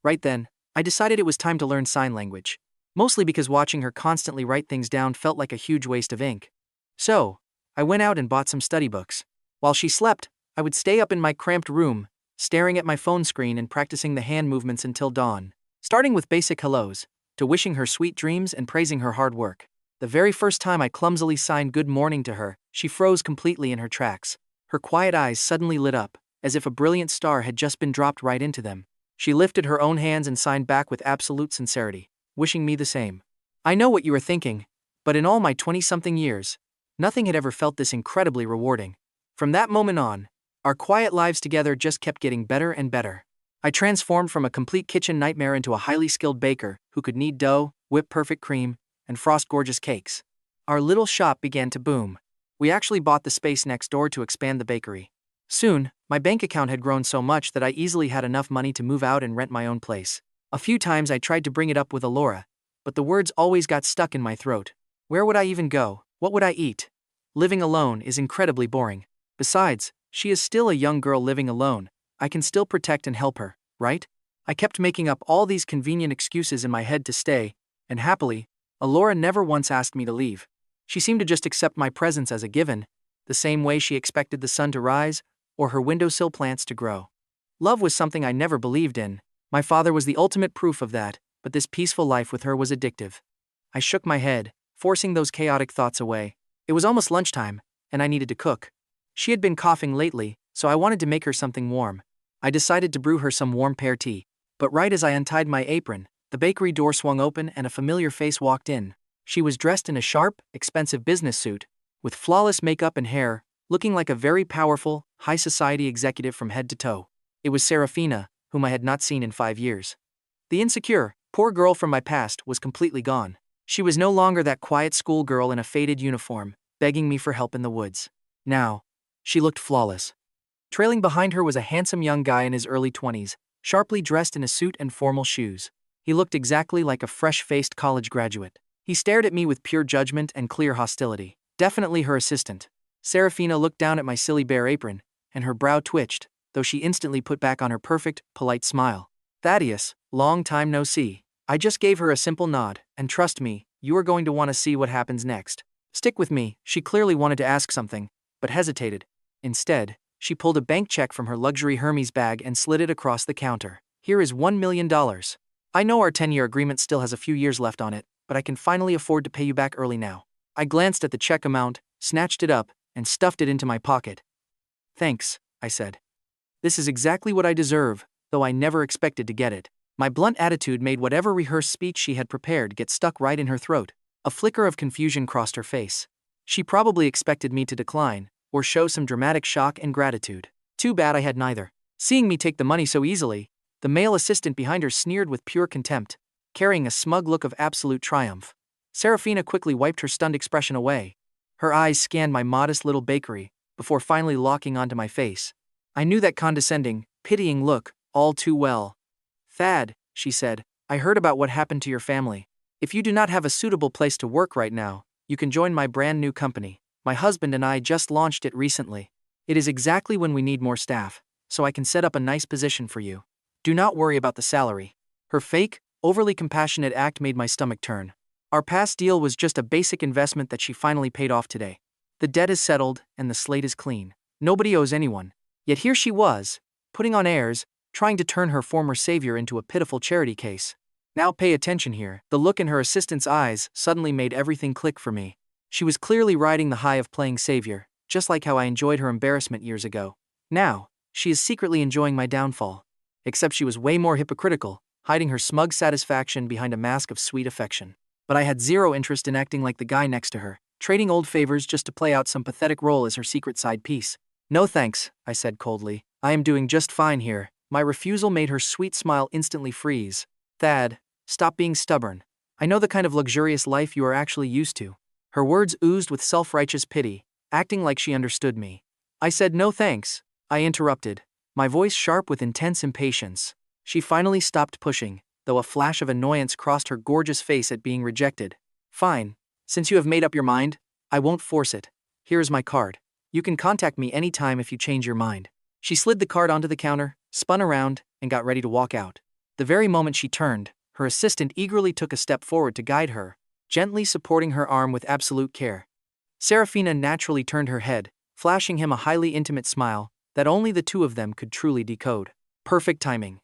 Right then, I decided it was time to learn sign language, mostly because watching her constantly write things down felt like a huge waste of ink. So, I went out and bought some study books. While she slept, I would stay up in my cramped room, staring at my phone screen and practicing the hand movements until dawn, starting with basic hellos, to wishing her sweet dreams and praising her hard work. The very first time I clumsily signed good morning to her, she froze completely in her tracks. Her quiet eyes suddenly lit up, as if a brilliant star had just been dropped right into them. She lifted her own hands and signed back with absolute sincerity, wishing me the same. I know what you are thinking, but in all my 20-something years, nothing had ever felt this incredibly rewarding. From that moment on, Our quiet lives together just kept getting better and better. I transformed from a complete kitchen nightmare into a highly skilled baker who could knead dough, whip perfect cream, and frost gorgeous cakes. Our little shop began to boom. We actually bought the space next door to expand the bakery. Soon, my bank account had grown so much that I easily had enough money to move out and rent my own place. A few times I tried to bring it up with Elara, but the words always got stuck in my throat. Where would I even go? What would I eat? Living alone is incredibly boring. Besides, she is still a young girl living alone. I can still protect and help her, right? I kept making up all these convenient excuses in my head to stay, and happily, Elara never once asked me to leave. She seemed to just accept my presence as a given, the same way she expected the sun to rise or her windowsill plants to grow. Love was something I never believed in. My father was the ultimate proof of that, but this peaceful life with her was addictive. I shook my head, forcing those chaotic thoughts away. It was almost lunchtime, and I needed to cook. She had been coughing lately, so I wanted to make her something warm. I decided to brew her some warm pear tea. But right as I untied my apron, the bakery door swung open and a familiar face walked in. She was dressed in a sharp, expensive business suit, with flawless makeup and hair, looking like a very powerful, high society executive from head to toe. It was Serafina, whom I had not seen in 5 years. The insecure, poor girl from my past was completely gone. She was no longer that quiet schoolgirl in a faded uniform, begging me for help in the woods. Now, she looked flawless. Trailing behind her was a handsome young guy in his early 20s, sharply dressed in a suit and formal shoes. He looked exactly like a fresh-faced college graduate. He stared at me with pure judgment and clear hostility. Definitely her assistant. Serafina looked down at my silly bare apron, and her brow twitched, though she instantly put back on her perfect, polite smile. Thaddeus, long time no see. I just gave her a simple nod, and trust me, you are going to want to see what happens next. Stick with me. She clearly wanted to ask something, but hesitated. Instead, she pulled a bank check from her luxury Hermes bag and slid it across the counter. Here is $1 million. I know our 10-year agreement still has a few years left on it, but I can finally afford to pay you back early now. I glanced at the check amount, snatched it up, and stuffed it into my pocket. Thanks, I said. This is exactly what I deserve, though I never expected to get it. My blunt attitude made whatever rehearsed speech she had prepared get stuck right in her throat. A flicker of confusion crossed her face. She probably expected me to decline, or show some dramatic shock and gratitude. Too bad I had neither. Seeing me take the money so easily, the male assistant behind her sneered with pure contempt, carrying a smug look of absolute triumph. Serafina quickly wiped her stunned expression away. Her eyes scanned my modest little bakery, before finally locking onto my face. I knew that condescending, pitying look all too well. Thad, she said, I heard about what happened to your family. If you do not have a suitable place to work right now, you can join my brand new company. My husband and I just launched it recently. It is exactly when we need more staff, so I can set up a nice position for you. Do not worry about the salary. Her fake, overly compassionate act made my stomach turn. Our past deal was just a basic investment that she finally paid off today. The debt is settled, and the slate is clean. Nobody owes anyone. Yet here she was, putting on airs, trying to turn her former savior into a pitiful charity case. Now pay attention here. The look in her assistant's eyes suddenly made everything click for me. She was clearly riding the high of playing savior, just like how I enjoyed her embarrassment years ago. Now, she is secretly enjoying my downfall. Except she was way more hypocritical, hiding her smug satisfaction behind a mask of sweet affection. But I had zero interest in acting like the guy next to her, trading old favors just to play out some pathetic role as her secret side piece. No thanks, I said coldly. I am doing just fine here. My refusal made her sweet smile instantly freeze. Thad, stop being stubborn. I know the kind of luxurious life you are actually used to. Her words oozed with self-righteous pity, acting like she understood me. I said no thanks, I interrupted, my voice sharp with intense impatience. She finally stopped pushing, though a flash of annoyance crossed her gorgeous face at being rejected. Fine, since you have made up your mind, I won't force it. Here is my card. You can contact me anytime if you change your mind. She slid the card onto the counter, spun around, and got ready to walk out. The very moment she turned, her assistant eagerly took a step forward to guide her, gently supporting her arm with absolute care. Serafina naturally turned her head, flashing him a highly intimate smile that only the two of them could truly decode. Perfect timing.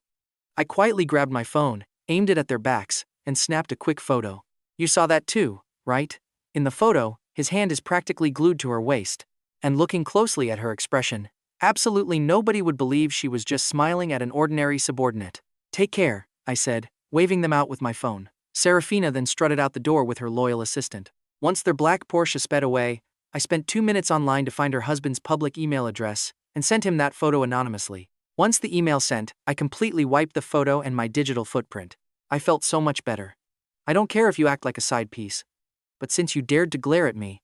I quietly grabbed my phone, aimed it at their backs, and snapped a quick photo. You saw that too, right? In the photo, his hand is practically glued to her waist, and looking closely at her expression, absolutely nobody would believe she was just smiling at an ordinary subordinate. Take care, I said, waving them out with my phone. Serafina then strutted out the door with her loyal assistant. Once their black Porsche sped away, I spent 2 minutes online to find her husband's public email address and sent him that photo anonymously. Once the email sent, I completely wiped the photo and my digital footprint. I felt so much better. I don't care if you act like a side piece, but since you dared to glare at me,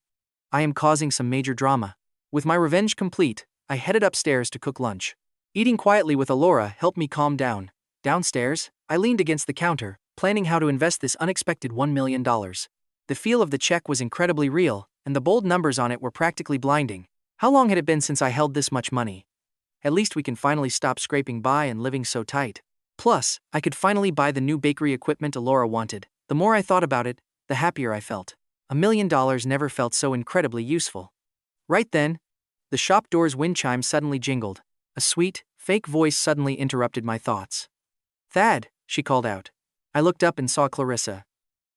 I am causing some major drama. With my revenge complete, I headed upstairs to cook lunch. Eating quietly with Elara helped me calm down. Downstairs, I leaned against the counter, planning how to invest this unexpected $1 million. The feel of the check was incredibly real, and the bold numbers on it were practically blinding. How long had it been since I held this much money? At least we can finally stop scraping by and living so tight. Plus, I could finally buy the new bakery equipment Elara wanted. The more I thought about it, the happier I felt. $1 million never felt so incredibly useful. Right then, the shop door's wind chime suddenly jingled. A sweet, fake voice suddenly interrupted my thoughts. "Thad," she called out. I looked up and saw Clarissa.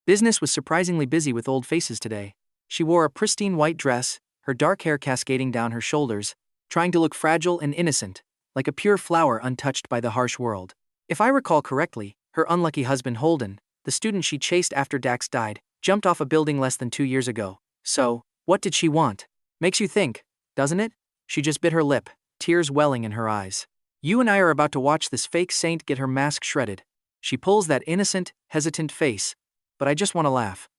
Business was surprisingly busy with old faces today. She wore a pristine white dress, her dark hair cascading down her shoulders, trying to look fragile and innocent, like a pure flower untouched by the harsh world. If I recall correctly, her unlucky husband Holden, the student she chased after Dax died, jumped off a building less than 2 years ago. So, what did she want? Makes you think, doesn't it? She just bit her lip, tears welling in her eyes. You and I are about to watch this fake saint get her mask shredded. She pulls that innocent, hesitant face, but I just want to laugh.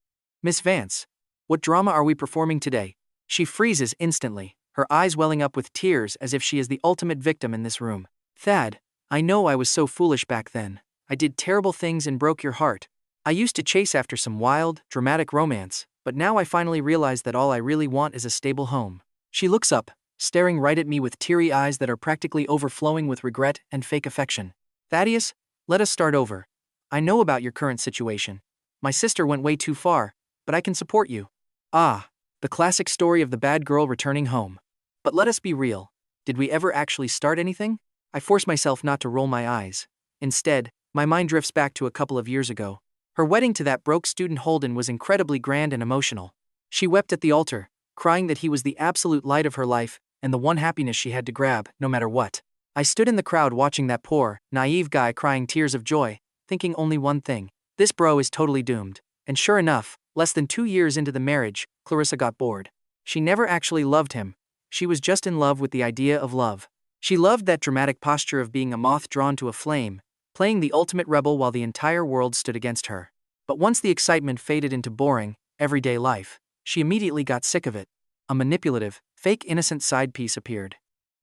Miss Vance, what drama are we performing today? She freezes instantly, her eyes welling up with tears as if she is the ultimate victim in this room. Thad, I know I was so foolish back then. I did terrible things and broke your heart. I used to chase after some wild, dramatic romance, but now I finally realize that all I really want is a stable home. She looks up, staring right at me with teary eyes that are practically overflowing with regret and fake affection. Thaddeus, let us start over. I know about your current situation. My sister went way too far, but I can support you. Ah, the classic story of the bad girl returning home. But let us be real. Did we ever actually start anything? I force myself not to roll my eyes. Instead, my mind drifts back to a couple of years ago. Her wedding to that broke student Holden was incredibly grand and emotional. She wept at the altar, crying that he was the absolute light of her life and the one happiness she had to grab, no matter what. I stood in the crowd watching that poor, naive guy crying tears of joy, thinking only one thing. This bro is totally doomed. And sure enough, less than 2 years into the marriage, Clarissa got bored. She never actually loved him. She was just in love with the idea of love. She loved that dramatic posture of being a moth drawn to a flame, playing the ultimate rebel while the entire world stood against her. But once the excitement faded into boring, everyday life, she immediately got sick of it. A manipulative, fake innocent side piece appeared.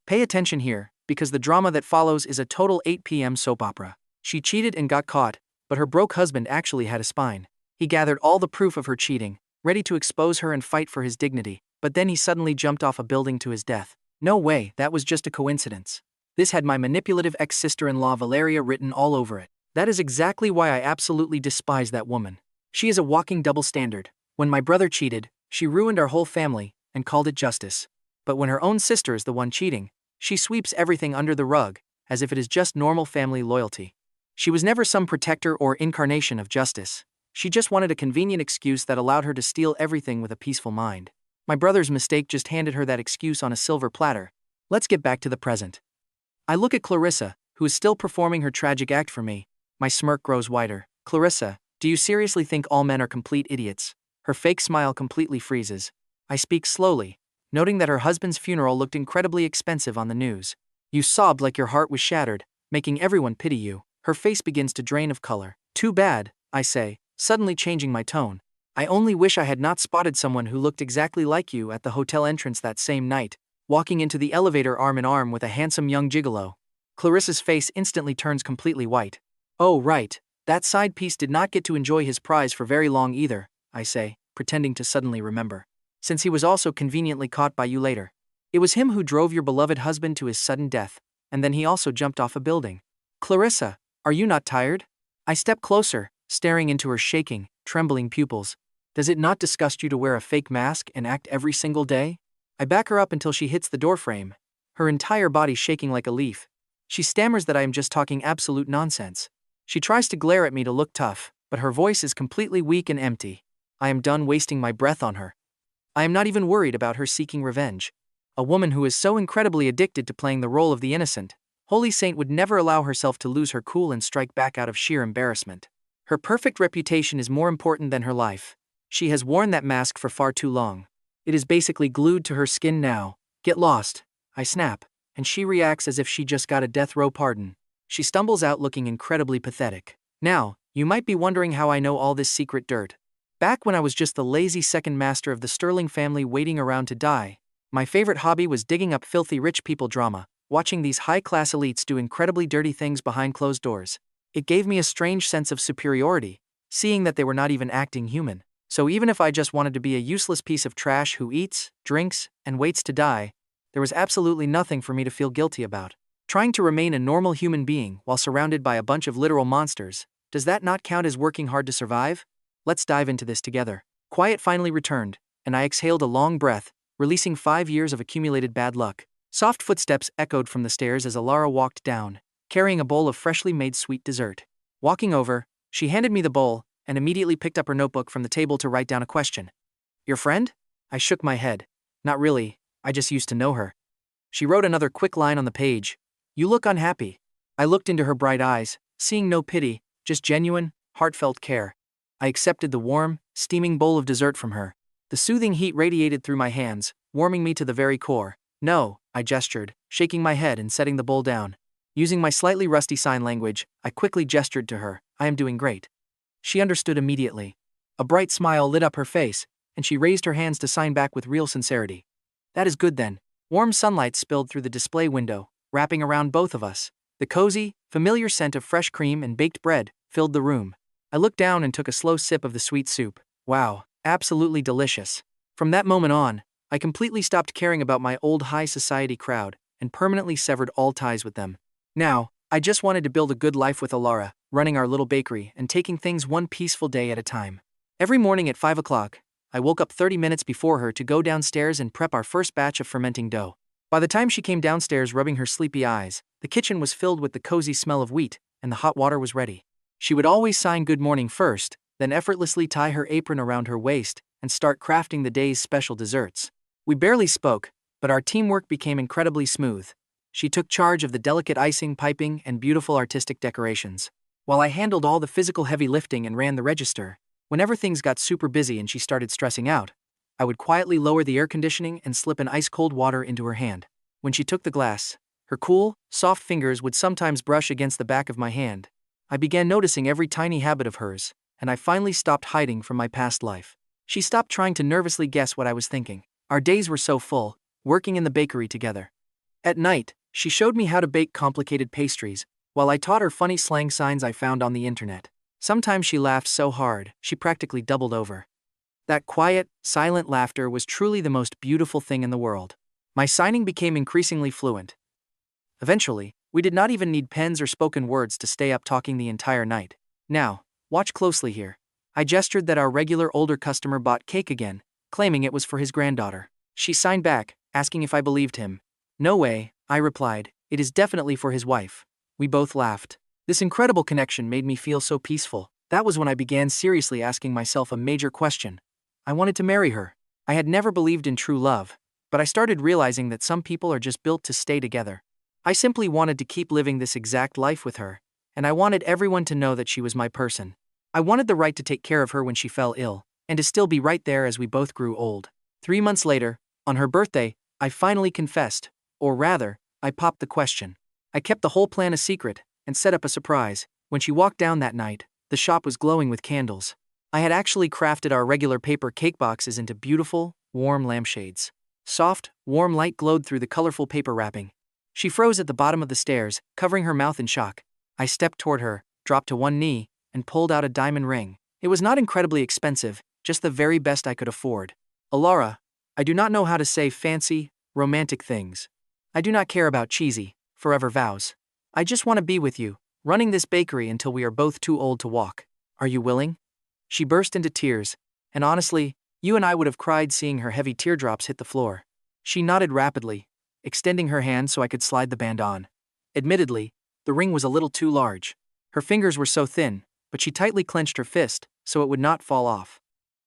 Pay attention here, because the drama that follows is a total 8 p.m. soap opera. She cheated and got caught, but her broke husband actually had a spine. He gathered all the proof of her cheating, ready to expose her and fight for his dignity, but then he suddenly jumped off a building to his death. No way, that was just a coincidence. This had my manipulative ex-sister-in-law Valeria written all over it. That is exactly why I absolutely despise that woman. She is a walking double standard. When my brother cheated, she ruined our whole family and called it justice. But when her own sister is the one cheating, she sweeps everything under the rug, as if it is just normal family loyalty. She was never some protector or incarnation of justice. She just wanted a convenient excuse that allowed her to steal everything with a peaceful mind. My brother's mistake just handed her that excuse on a silver platter. Let's get back to the present. I look at Clarissa, who is still performing her tragic act for me. My smirk grows wider. Clarissa, do you seriously think all men are complete idiots? Her fake smile completely freezes. I speak slowly, noting that her husband's funeral looked incredibly expensive on the news. You sobbed like your heart was shattered, making everyone pity you. Her face begins to drain of color. Too bad, I say, suddenly changing my tone. I only wish I had not spotted someone who looked exactly like you at the hotel entrance that same night, walking into the elevator arm in arm with a handsome young gigolo. Clarissa's face instantly turns completely white. Oh right, that side piece did not get to enjoy his prize for very long either, I say, pretending to suddenly remember. Since he was also conveniently caught by you later. It was him who drove your beloved husband to his sudden death, and then he also jumped off a building. Clarissa, are you not tired? I step closer, staring into her shaking, trembling pupils. Does it not disgust you to wear a fake mask and act every single day? I back her up until she hits the doorframe, her entire body shaking like a leaf. She stammers that I am just talking absolute nonsense. She tries to glare at me to look tough, but her voice is completely weak and empty. I am done wasting my breath on her. I am not even worried about her seeking revenge. A woman who is so incredibly addicted to playing the role of the innocent, holy saint would never allow herself to lose her cool and strike back out of sheer embarrassment. Her perfect reputation is more important than her life. She has worn that mask for far too long. It is basically glued to her skin now. Get lost, I snap, and she reacts as if she just got a death row pardon. She stumbles out looking incredibly pathetic. Now, you might be wondering how I know all this secret dirt. Back when I was just the lazy second master of the Sterling family waiting around to die, my favorite hobby was digging up filthy rich people drama, watching these high-class elites do incredibly dirty things behind closed doors. It gave me a strange sense of superiority, seeing that they were not even acting human. So even if I just wanted to be a useless piece of trash who eats, drinks, and waits to die, there was absolutely nothing for me to feel guilty about. Trying to remain a normal human being while surrounded by a bunch of literal monsters, does that not count as working hard to survive? Let's dive into this together. Quiet finally returned, and I exhaled a long breath, releasing 5 years of accumulated bad luck. Soft footsteps echoed from the stairs as Elara walked down, carrying a bowl of freshly made sweet dessert. Walking over, she handed me the bowl and immediately picked up her notebook from the table to write down a question. Your friend? I shook my head. Not really, I just used to know her. She wrote another quick line on the page. You look unhappy. I looked into her bright eyes, seeing no pity, just genuine, heartfelt care. I accepted the warm, steaming bowl of dessert from her. The soothing heat radiated through my hands, warming me to the very core. No, I gestured, shaking my head and setting the bowl down. Using my slightly rusty sign language, I quickly gestured to her. I am doing great. She understood immediately. A bright smile lit up her face, and she raised her hands to sign back with real sincerity. That is good then. Warm sunlight spilled through the display window, wrapping around both of us. The cozy, familiar scent of fresh cream and baked bread filled the room. I looked down and took a slow sip of the sweet soup. Wow, absolutely delicious. From that moment on, I completely stopped caring about my old high society crowd and permanently severed all ties with them. Now, I just wanted to build a good life with Elara, running our little bakery and taking things one peaceful day at a time. Every morning at 5 o'clock, I woke up 30 minutes before her to go downstairs and prep our first batch of fermenting dough. By the time she came downstairs rubbing her sleepy eyes, the kitchen was filled with the cozy smell of wheat, and the hot water was ready. She would always sign good morning first, then effortlessly tie her apron around her waist and start crafting the day's special desserts. We barely spoke, but our teamwork became incredibly smooth. She took charge of the delicate icing, piping, and beautiful artistic decorations, while I handled all the physical heavy lifting and ran the register. Whenever things got super busy and she started stressing out, I would quietly lower the air conditioning and slip an ice-cold water into her hand. When she took the glass, her cool, soft fingers would sometimes brush against the back of my hand. I began noticing every tiny habit of hers, and I finally stopped hiding from my past life. She stopped trying to nervously guess what I was thinking. Our days were so full, working in the bakery together. At night, she showed me how to bake complicated pastries, while I taught her funny slang signs I found on the internet. Sometimes she laughed so hard, she practically doubled over. That quiet, silent laughter was truly the most beautiful thing in the world. My signing became increasingly fluent. Eventually, we did not even need pens or spoken words to stay up talking the entire night. Now, watch closely here. I gestured that our regular older customer bought cake again, claiming it was for his granddaughter. She signed back, asking if I believed him. No way, I replied, it is definitely for his wife. We both laughed. This incredible connection made me feel so peaceful. That was when I began seriously asking myself a major question. I wanted to marry her. I had never believed in true love, but I started realizing that some people are just built to stay together. I simply wanted to keep living this exact life with her, and I wanted everyone to know that she was my person. I wanted the right to take care of her when she fell ill, and to still be right there as we both grew old. 3 months later, on her birthday, I finally confessed, or rather, I popped the question. I kept the whole plan a secret, and set up a surprise. When she walked down that night, the shop was glowing with candles. I had actually crafted our regular paper cake boxes into beautiful, warm lampshades. Soft, warm light glowed through the colorful paper wrapping. She froze at the bottom of the stairs, covering her mouth in shock. I stepped toward her, dropped to one knee, and pulled out a diamond ring. It was not incredibly expensive, just the very best I could afford. Elara, I do not know how to say fancy, romantic things. I do not care about cheesy, forever vows. I just want to be with you, running this bakery until we are both too old to walk. Are you willing? She burst into tears, and honestly, you and I would have cried seeing her heavy teardrops hit the floor. She nodded rapidly, extending her hand so I could slide the band on. Admittedly, the ring was a little too large. Her fingers were so thin, but she tightly clenched her fist so it would not fall off.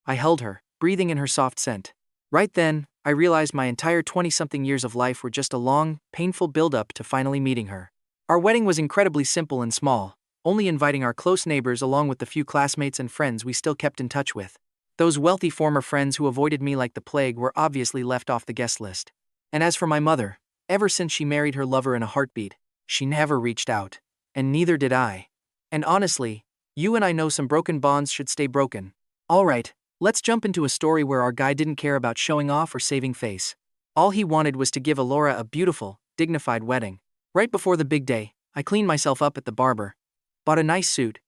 I held her, breathing in her soft scent. Right then, I realized my entire 20-something years of life were just a long, painful build-up to finally meeting her. Our wedding was incredibly simple and small, only inviting our close neighbors along with the few classmates and friends we still kept in touch with. Those wealthy former friends who avoided me like the plague were obviously left off the guest list. And as for my mother, Ever since she married her lover in a heartbeat, she never reached out. And neither did I. And honestly, you and I know some broken bonds should stay broken. Alright, let's jump into a story where our guy didn't care about showing off or saving face. All he wanted was to give Elara a beautiful, dignified wedding. Right before the big day, I cleaned myself up at the barber, bought a nice suit,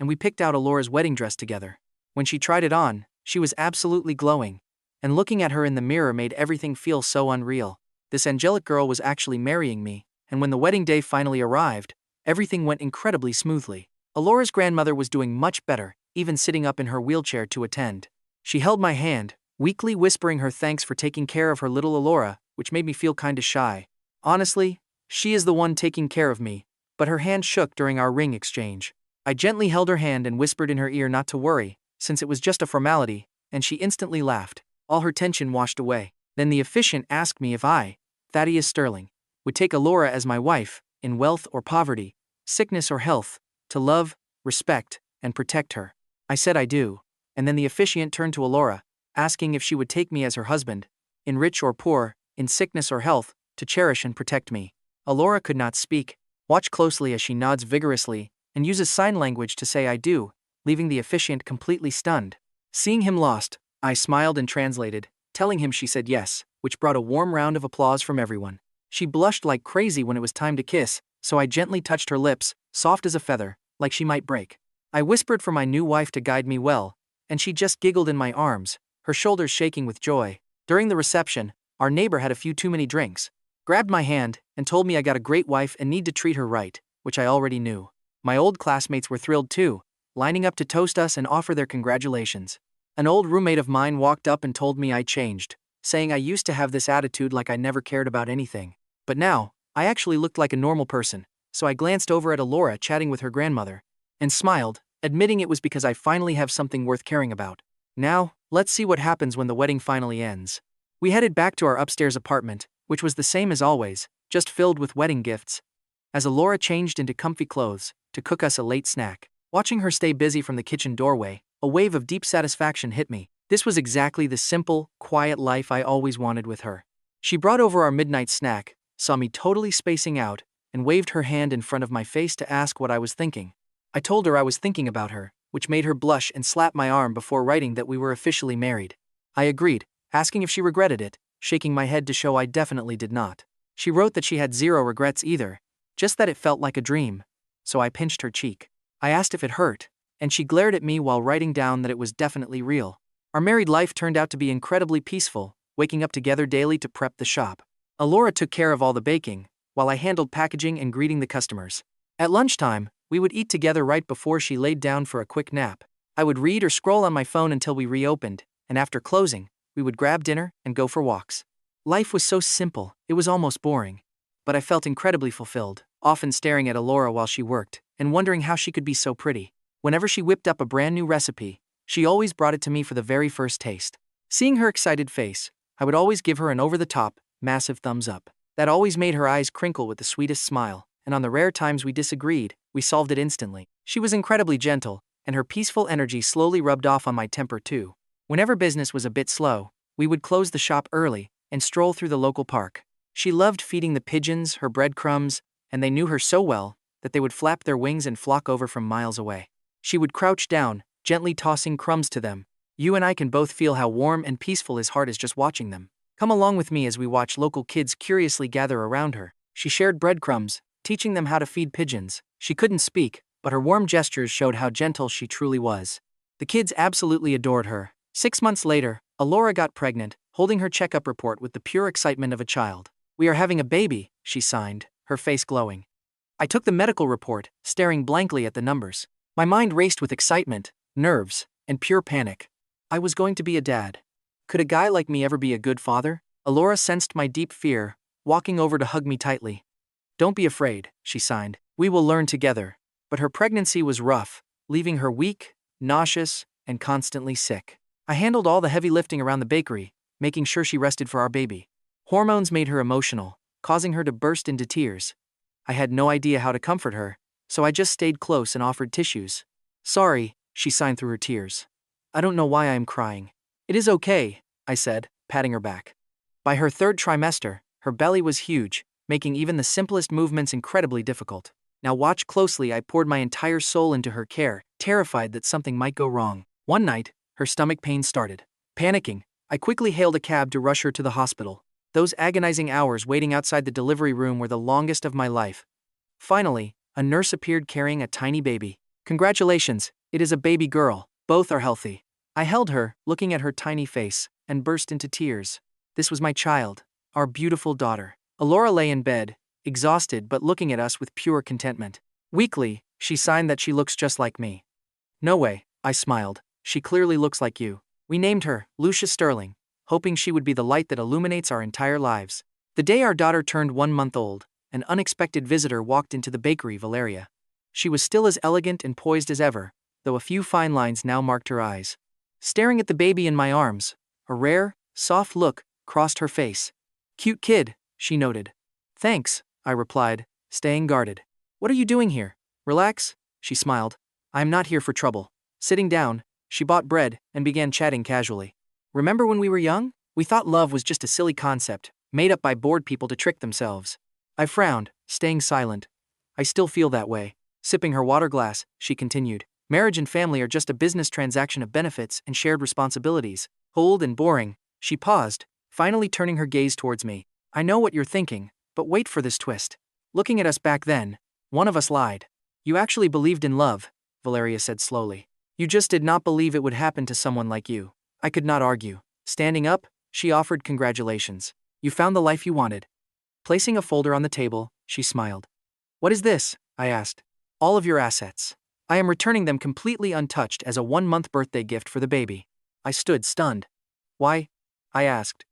and we picked out Elara's wedding dress together. When she tried it on, she was absolutely glowing, and looking at her in the mirror made everything feel so unreal. This angelic girl was actually marrying me, and when the wedding day finally arrived, everything went incredibly smoothly. Elara's grandmother was doing much better, even sitting up in her wheelchair to attend. She held my hand, weakly whispering her thanks for taking care of her little Elara, which made me feel kinda shy. Honestly, she is the one taking care of me, but her hand shook during our ring exchange. I gently held her hand and whispered in her ear not to worry, since it was just a formality, and she instantly laughed. All her tension washed away. Then the officiant asked me if I, Thaddeus Sterling, would take Elara as my wife, in wealth or poverty, sickness or health, to love, respect, and protect her. I said I do, and then the officiant turned to Elara, asking if she would take me as her husband, in rich or poor, in sickness or health, to cherish and protect me. Elara could not speak. Watch closely as she nods vigorously and uses sign language to say I do, leaving the officiant completely stunned. Seeing him lost, I smiled and translated, telling him she said yes, which brought a warm round of applause from everyone. She blushed like crazy when it was time to kiss, so I gently touched her lips, soft as a feather, like she might break. I whispered for my new wife to guide me well, and she just giggled in my arms, her shoulders shaking with joy. During the reception, our neighbor had a few too many drinks, grabbed my hand, and told me I got a great wife and need to treat her right, which I already knew. My old classmates were thrilled too, lining up to toast us and offer their congratulations. An old roommate of mine walked up and told me I changed, saying I used to have this attitude like I never cared about anything. But now, I actually looked like a normal person, so I glanced over at Elara chatting with her grandmother, and smiled, admitting it was because I finally have something worth caring about. Now, let's see what happens when the wedding finally ends. We headed back to our upstairs apartment, which was the same as always, just filled with wedding gifts, as Elara changed into comfy clothes to cook us a late snack. Watching her stay busy from the kitchen doorway, a wave of deep satisfaction hit me. This was exactly the simple, quiet life I always wanted with her. She brought over our midnight snack, saw me totally spacing out, and waved her hand in front of my face to ask what I was thinking. I told her I was thinking about her, which made her blush and slap my arm before writing that we were officially married. I agreed, asking if she regretted it, shaking my head to show I definitely did not. She wrote that she had zero regrets either, just that it felt like a dream. So I pinched her cheek. I asked if it hurt, and she glared at me while writing down that it was definitely real. Our married life turned out to be incredibly peaceful, waking up together daily to prep the shop. Elara took care of all the baking, while I handled packaging and greeting the customers. At lunchtime, we would eat together right before she laid down for a quick nap. I would read or scroll on my phone until we reopened, and after closing, we would grab dinner and go for walks. Life was so simple, it was almost boring. But I felt incredibly fulfilled, often staring at Elara while she worked, and wondering how she could be so pretty. Whenever she whipped up a brand new recipe, she always brought it to me for the very first taste. Seeing her excited face, I would always give her an over-the-top, massive thumbs up. That always made her eyes crinkle with the sweetest smile, and on the rare times we disagreed, we solved it instantly. She was incredibly gentle, and her peaceful energy slowly rubbed off on my temper too. Whenever business was a bit slow, we would close the shop early and stroll through the local park. She loved feeding the pigeons her breadcrumbs, and they knew her so well that they would flap their wings and flock over from miles away. She would crouch down, gently tossing crumbs to them. You and I can both feel how warm and peaceful his heart is just watching them. Come along with me as we watch local kids curiously gather around her. She shared breadcrumbs, teaching them how to feed pigeons. She couldn't speak, but her warm gestures showed how gentle she truly was. The kids absolutely adored her. 6 months later, Elara got pregnant, holding her checkup report with the pure excitement of a child. "We are having a baby," she signed, her face glowing. I took the medical report, staring blankly at the numbers. My mind raced with excitement, nerves, and pure panic. I was going to be a dad. Could a guy like me ever be a good father? Elara sensed my deep fear, walking over to hug me tightly. "Don't be afraid," she signed. "We will learn together." But her pregnancy was rough, leaving her weak, nauseous, and constantly sick. I handled all the heavy lifting around the bakery, making sure she rested for our baby. Hormones made her emotional, causing her to burst into tears. I had no idea how to comfort her, so I just stayed close and offered tissues. "Sorry," she signed through her tears. "I don't know why I am crying." "It is okay," I said, patting her back. By her third trimester, her belly was huge, making even the simplest movements incredibly difficult. Now watch closely. I poured my entire soul into her care, terrified that something might go wrong. One night, her stomach pain started. Panicking, I quickly hailed a cab to rush her to the hospital. Those agonizing hours waiting outside the delivery room were the longest of my life. Finally, a nurse appeared carrying a tiny baby. Congratulations, it is a baby girl. Both are healthy. I held her, looking at her tiny face, and burst into tears. This was my child, our beautiful daughter. Elara lay in bed, exhausted but looking at us with pure contentment. Weakly, she signed that she looks just like me. No way, I smiled. She clearly looks like you. We named her Lucia Sterling, hoping she would be the light that illuminates our entire lives. The day our daughter turned 1 month old, an unexpected visitor walked into the bakery. Valeria. She was still as elegant and poised as ever, though a few fine lines now marked her eyes. Staring at the baby in my arms, a rare, soft look crossed her face. Cute kid, she noted. Thanks, I replied, staying guarded. What are you doing here? Relax, she smiled. I am not here for trouble. Sitting down, she bought bread and began chatting casually. Remember when we were young? We thought love was just a silly concept, made up by bored people to trick themselves. I frowned, staying silent. I still feel that way. Sipping her water glass, she continued. Marriage and family are just a business transaction of benefits and shared responsibilities. Cold and boring, she paused, finally turning her gaze towards me. I know what you're thinking, but wait for this twist. Looking at us back then, one of us lied. You actually believed in love, Valeria said slowly. You just did not believe it would happen to someone like you. I could not argue. Standing up, she offered congratulations. You found the life you wanted. Placing a folder on the table, she smiled. What is this? I asked. All of your assets. I am returning them completely untouched as a 1-month birthday gift for the baby. I stood stunned. Why? I asked.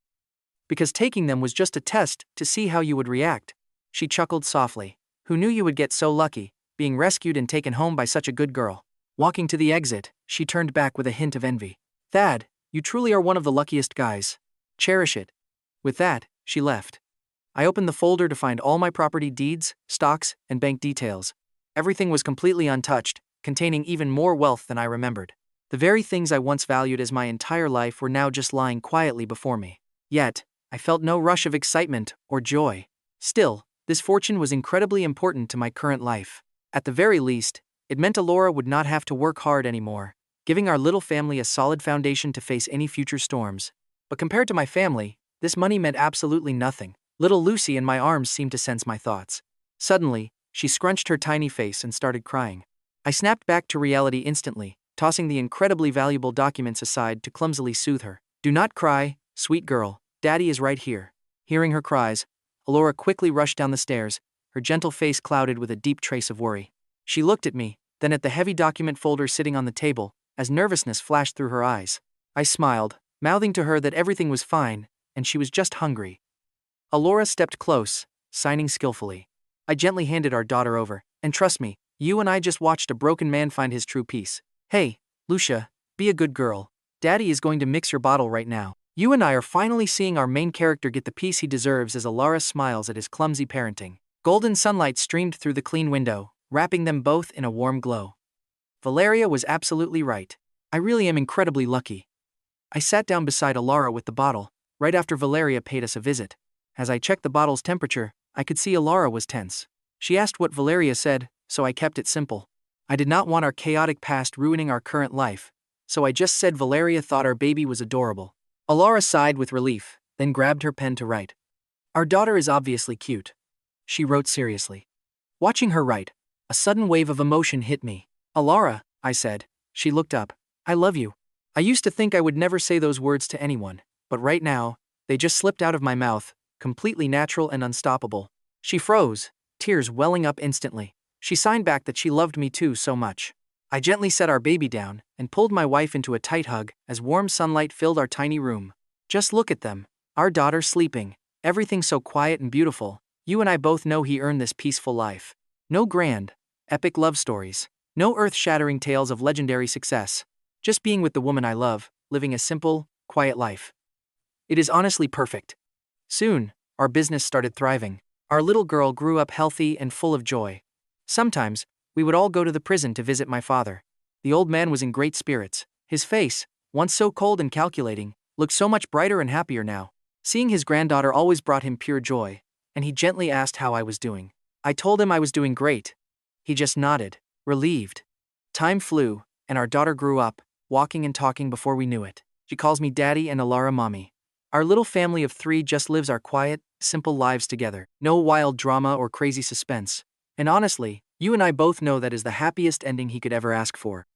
Because taking them was just a test to see how you would react. She chuckled softly. Who knew you would get so lucky, being rescued and taken home by such a good girl? Walking to the exit, she turned back with a hint of envy. Thad, you truly are one of the luckiest guys. Cherish it. With that, she left. I opened the folder to find all my property deeds, stocks, and bank details. Everything was completely untouched, containing even more wealth than I remembered. The very things I once valued as my entire life were now just lying quietly before me. Yet, I felt no rush of excitement or joy. Still, this fortune was incredibly important to my current life. At the very least, it meant Elara would not have to work hard anymore, giving our little family a solid foundation to face any future storms. But compared to my family, this money meant absolutely nothing. Little Lucy in my arms seemed to sense my thoughts. Suddenly, she scrunched her tiny face and started crying. I snapped back to reality instantly, tossing the incredibly valuable documents aside to clumsily soothe her. Do not cry, sweet girl, Daddy is right here. Hearing her cries, Elara quickly rushed down the stairs, her gentle face clouded with a deep trace of worry. She looked at me, then at the heavy document folder sitting on the table, as nervousness flashed through her eyes. I smiled, mouthing to her that everything was fine, and she was just hungry. Elara stepped close, signing skillfully. I gently handed our daughter over, and trust me, you and I just watched a broken man find his true peace. Hey, Lucia, be a good girl. Daddy is going to mix your bottle right now. You and I are finally seeing our main character get the peace he deserves as Elara smiles at his clumsy parenting. Golden sunlight streamed through the clean window, wrapping them both in a warm glow. Valeria was absolutely right. I really am incredibly lucky. I sat down beside Elara with the bottle, right after Valeria paid us a visit. As I checked the bottle's temperature, I could see Elara was tense. She asked what Valeria said, so I kept it simple. I did not want our chaotic past ruining our current life, so I just said Valeria thought our baby was adorable. Elara sighed with relief, then grabbed her pen to write. Our daughter is obviously cute. She wrote seriously. Watching her write, a sudden wave of emotion hit me. Elara, I said. She looked up. I love you. I used to think I would never say those words to anyone, but right now, they just slipped out of my mouth, completely natural and unstoppable. She froze, tears welling up instantly. She signed back that she loved me too so much. I gently set our baby down and pulled my wife into a tight hug as warm sunlight filled our tiny room. Just look at them. Our daughter sleeping. Everything so quiet and beautiful. You and I both know he earned this peaceful life. No grand, epic love stories. No earth-shattering tales of legendary success. Just being with the woman I love, living a simple, quiet life. It is honestly perfect. Soon, our business started thriving. Our little girl grew up healthy and full of joy. Sometimes, we would all go to the prison to visit my father. The old man was in great spirits. His face, once so cold and calculating, looked so much brighter and happier now. Seeing his granddaughter always brought him pure joy, and he gently asked how I was doing. I told him I was doing great. He just nodded, relieved. Time flew, and our daughter grew up, walking and talking before we knew it. She calls me daddy and Elara mommy. Our little family of 3 just lives our quiet, simple lives together. No wild drama or crazy suspense. And honestly, you and I both know that is the happiest ending he could ever ask for.